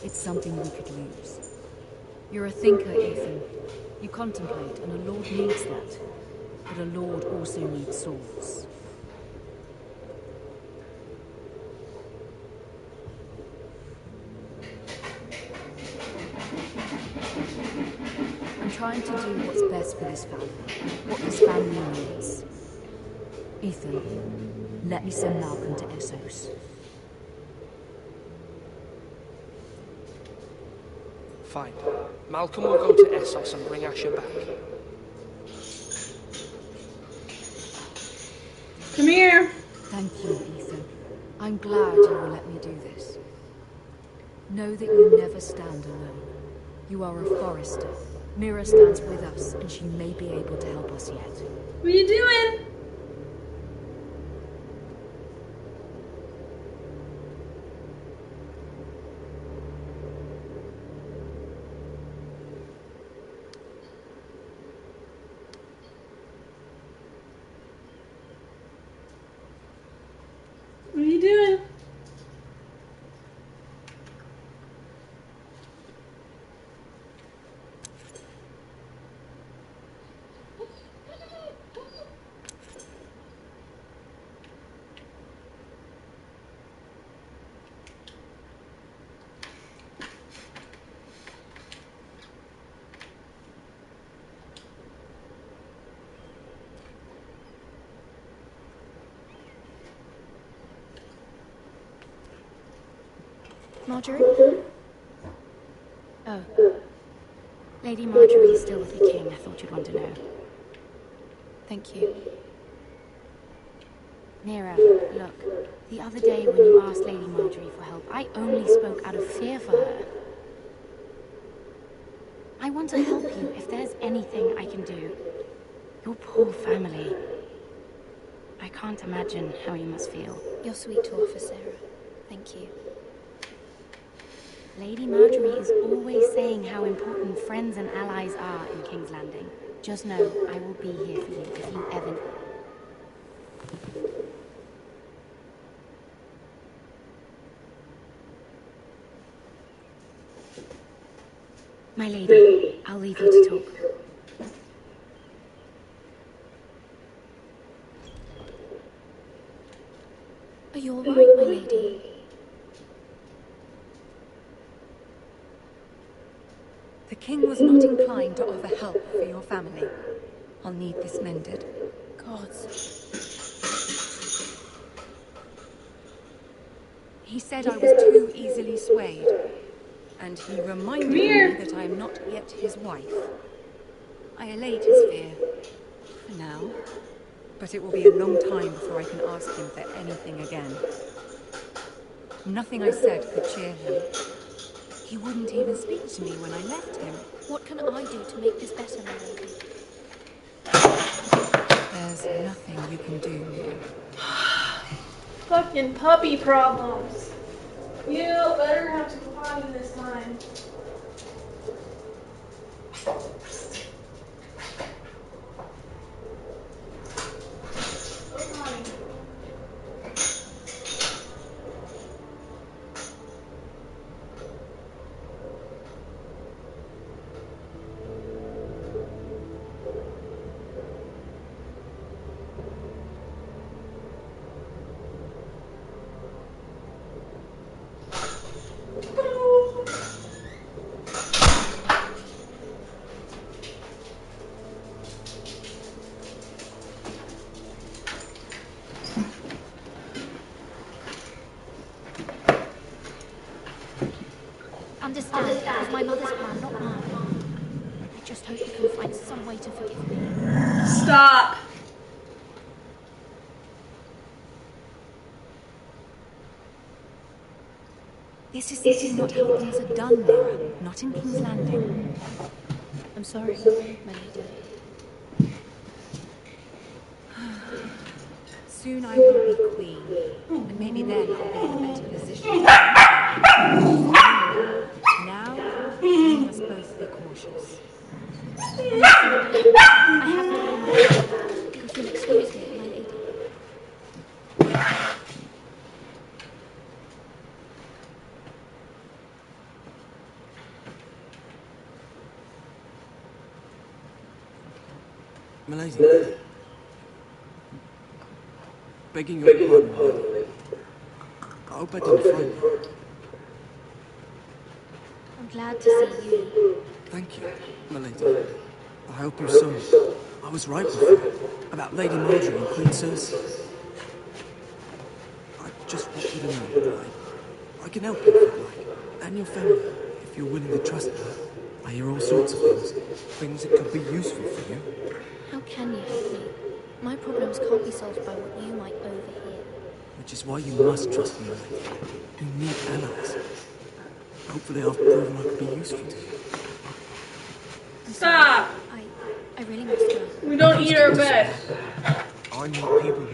It's something we could lose. You're a thinker, Ethan. You contemplate, and a lord needs that. But a lord also needs swords. I'm trying to do what's best for this family, what this family needs. Ethan, let me send Malcolm to Essos. Fine. Malcolm will go to Essos and bring Asher back. Come here. Thank you, Ethan. I'm glad you will let me do this. Know that you never stand alone. You are a Forester. Mira stands with us, and she may be able to help us yet. What are you doing? What are you doing? Marjorie? Oh. Lady Marjorie is still with the king. I thought you'd want to know. Thank you. Nero, look. The other day when you asked Lady Marjorie for help, I only spoke out of fear for her. I want to help you if there's anything I can do. Your poor family. I can't imagine how you must feel. You're sweet to offer, Sarah. Thank you. Lady Marjorie is always saying how important friends and allies are in King's Landing. Just know I will be here for you if you ever... My lady, I'll leave you to talk. Are you all right, my lady? The king was not inclined to offer help for your family. I'll need this mended. Gods. He said I was too easily swayed. And he reminded me that I am not yet his wife. I allayed his fear. For now. But it will be a long time before I can ask him for anything again. Nothing I said could cheer him. He wouldn't even speak to me when I left him. What can I do to make this better, my lady? There's nothing you can do, Mia. Fucking puppy problems. You better have to go potty this time. Go potty. mother's plan, not mine. I just hope you can find some way to forgive me. Stop. This is not how things are done, Lyra. Not in King's Landing. I'm sorry, my lady. Soon I will be queen, and maybe then I'll be in a better position. Now, we must both be cautious. I have to be. If you'll excuse me, my lady. Milady. Begging your pardon, milady. I hope I didn't frighten you. I'm glad to see you. Thank you, milady. I hope you saw. I was right before. About Lady Marjorie and Queen Cersei. I just want you to know that I can help you if you'd like. And your family, if you're willing to trust me. I hear all sorts of things. Things that could be useful for you. How can you help me? My problems can't be solved by what you might overhear. Which is why you must trust me, milady. You need allies. Hopefully I've proven I could be useful to you. Stop. I really must go. We don't eat our bed. I need people who will.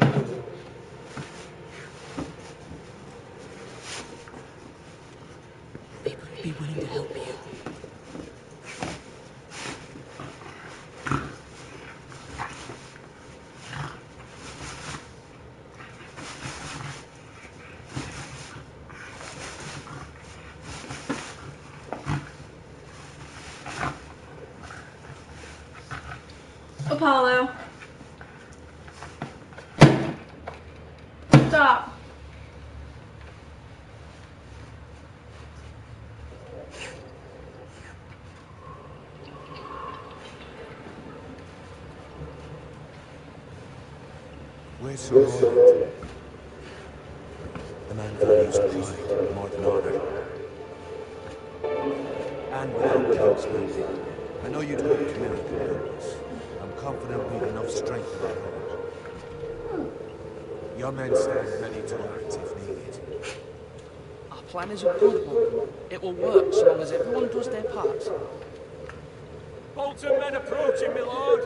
People who be willing to help you. Apollo. Stop. We're surrounded. The man values pride more than honor. And without King's Landing, I know you'd hope to mirror the purpose. I'm confident we've enough strength of our own. Your men stand ready to act if needed. Our plan is a good one. It will work so long as everyone does their part. Bolton men approaching, my lord.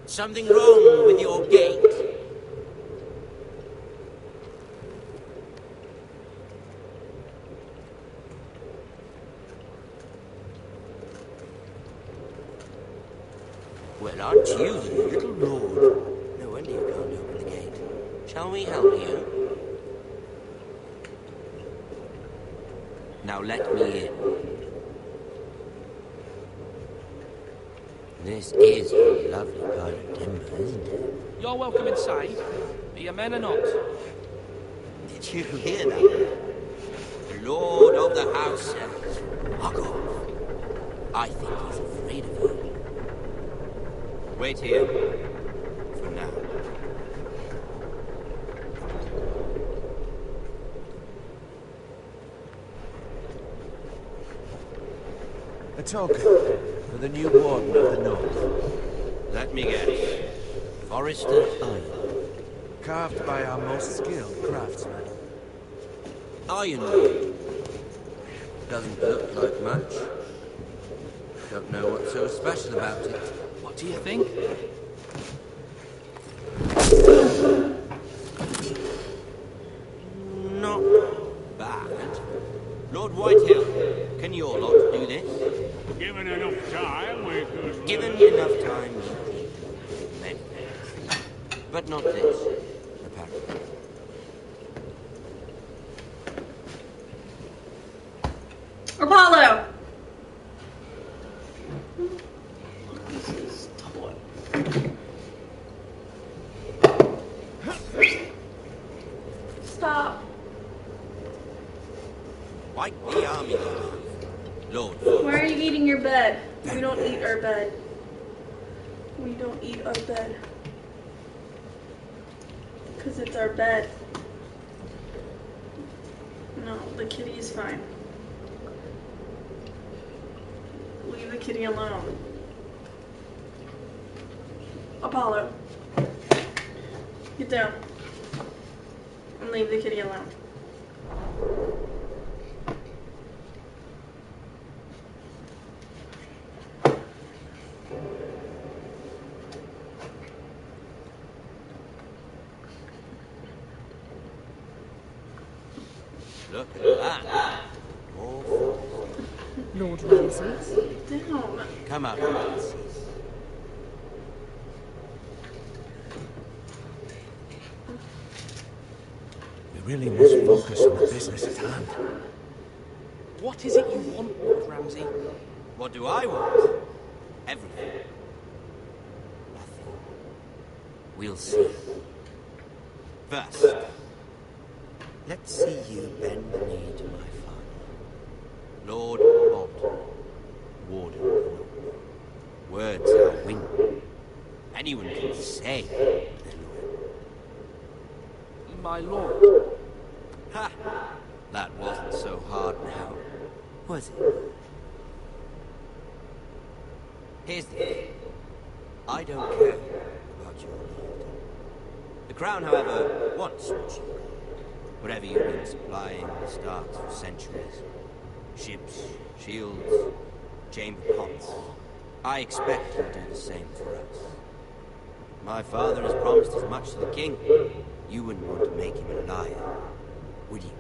Something wrong with your gate? Well, aren't you the little lord? No wonder you can't open the gate. Shall we help you? Now let me in. This is a lovely pile of timber, isn't it? You're welcome inside, be your men or not. Did you hear that? The Lord of the House says, fuck off. I think he's afraid of her. Wait here. For now. A token for the new warden of the north. Let me guess. Forrester Iron. Carved by our most skilled craftsmen. Ironwood. Doesn't look like much. Don't know what's so special about it. What do you think? Not bad. Lord Whitehill, can your lot do this? Given enough time, we could... Given enough time, we could do many things. But not this, apparently. Apollo. eating your bed. We don't eat our bed. We don't eat our bed. Because it's our bed. No, the kitty is fine. Leave the kitty alone. Apollo. Get down. And leave the kitty alone. Look at that. Oh. Lord Ramsay. Down. Come out, Ramsay. We really must focus on the business at hand. What is it you want, Lord Ramsay? What do I want? Everything. Nothing. We'll see. First, let's see you bend the knee to my father, Lord Bolton, Warden of the North. Words are wind. Anyone can say they're loyal. My lord. Ha! That wasn't so hard now, was it? Here's the thing. I don't care about your lord. The crown, however, wants what you got. Whatever you've been supplying the starts for centuries. Ships, shields, chamber pots. I expect you'll do the same for us. My father has promised as much to the king. You wouldn't want to make him a liar, would you?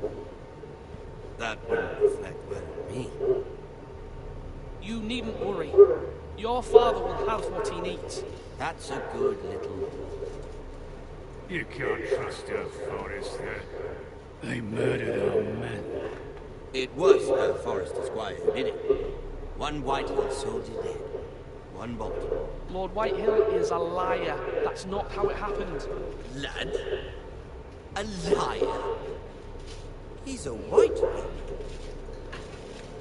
That wouldn't reflect well on me. You needn't worry. Your father will have what he needs. That's a good little... You can't trust our Forrester. They murdered our men. It was a Forrester Squire who did it. One Whitehill soldier dead. One Bolton. Lord Whitehill is a liar. That's not how it happened. Lad? A liar? He's a Whitehill.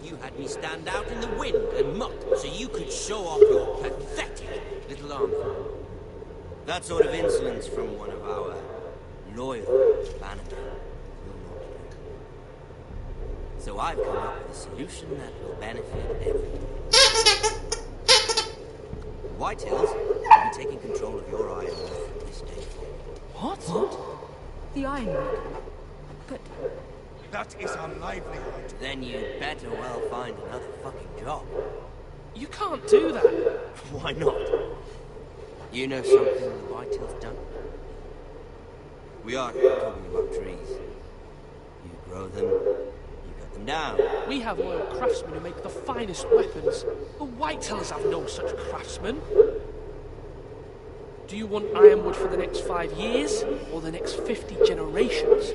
You had me stand out in the wind and muck so you could show off your pathetic little arm. That sort of insolence from one of our loyal bannermen will not do. So I've come up with a solution that will benefit everyone. Whitehills will be taking control of your ironwood from this day forward. What? The ironwood? But... That is our livelihood. Then you'd better well find another fucking job. You can't do that. Why not? You know something the Whitehill's done? We are talking about trees. You grow them, you cut them down. We have loyal craftsmen who make the finest weapons. The Whitehills have no such craftsmen. Do you want ironwood for the next 5 years, or the next 50 generations?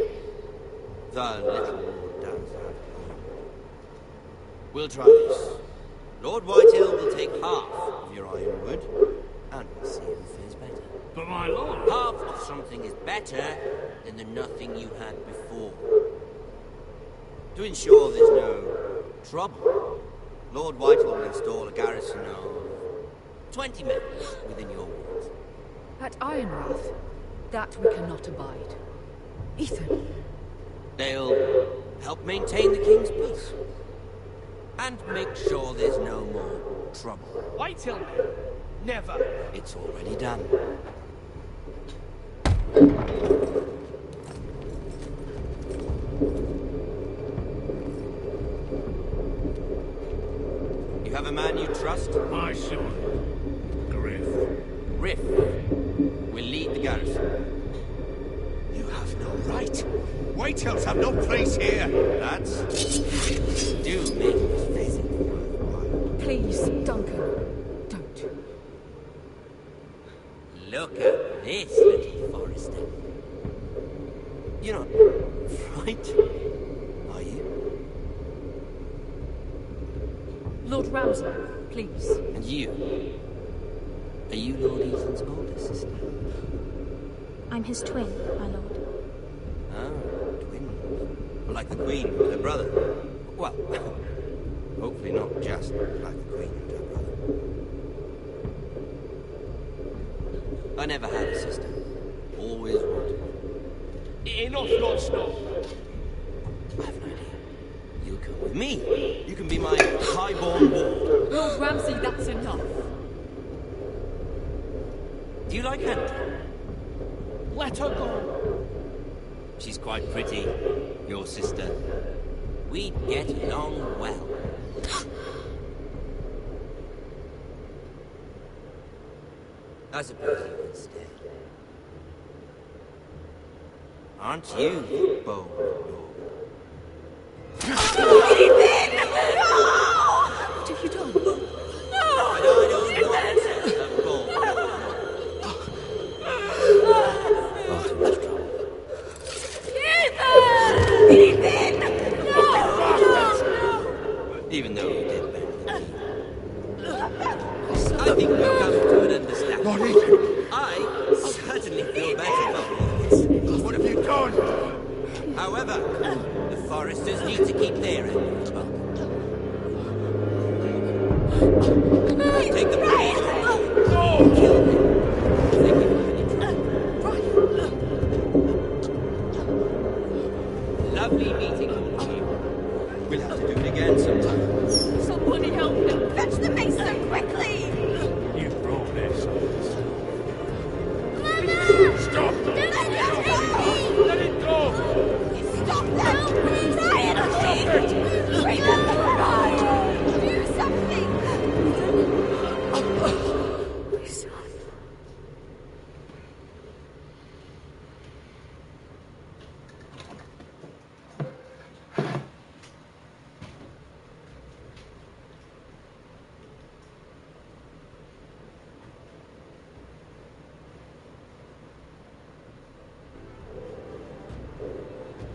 The little Lord down south. We'll try this. Lord Whitehill will take half of your ironwood, and we'll see who fares better. But my lord... Half of something is better than the nothing you had before. To ensure there's no trouble, Lord Whitehill will install a garrison of 20 men within your walls. At Ironrath, that we cannot abide. Ethan. They'll help maintain the king's peace. And make sure there's no more trouble. Whitehill? Never. It's already done. You have a man you trust? My son, Griff. Griff will lead the garrison. You have no right. Whitehills have no place here. That's... do make this visit worthwhile. Please, Duncan, don't. Look at this, little Forrester. You're not frightened, are you? Lord Ramsay, please. And you? Are you Lord Ethan's older sister? I'm his twin, my lord. Ah, twins. Like the Queen with her brother. Well, Hopefully not just like the Queen and her brother. I never had a sister. Always wanted. Enough, Lord Snow. I have an idea. You'll come with me. You can be my highborn ward. Lord Ramsay, that's enough. Do you like hunting? Let her go. She's quite pretty, your sister. We'd get along well. I suppose you can stay. Aren't you the bold lord? What have you done? I don't want a bold Far too much trouble. Ethan! Even though you did better than me. I think we've come to an understanding. Lord Ethan! I certainly feel better about all this. What have you done? However, the foresters need to keep their end of the bargain. Take the blade. Kill them. If they give you any trouble. Lovely meeting all of you. We'll have to do it again sometime. Somebody help them! Fetch the mason quickly! You brought this. Stop! Let it go! Stop them! Ryan, please! Remember Ryan! Do something! My son.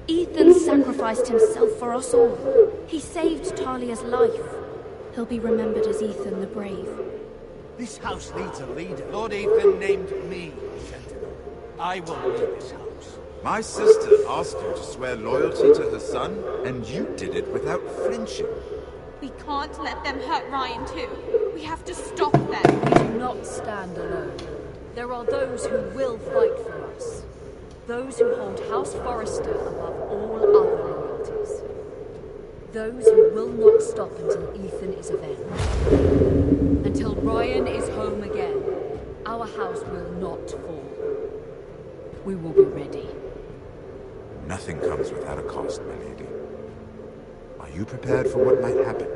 Ethan sacrificed himself for us all. He saved Talia's life. He'll be remembered as Ethan the Brave. This house needs a leader. Lord Ethan named me Sentinel. I will lead this house. My sister asked you to swear loyalty to her son, and you did it without flinching. We can't let them hurt Ryan too. We have to stop them. We do not stand alone. There are those who will fight for us. Those who hold House Forrester above all other loyalties. Those who will not stop until Ethan is avenged. Until Ryan is home again, our house will not fall. We will be ready. Nothing comes without a cost, my lady. Are you prepared for what might happen?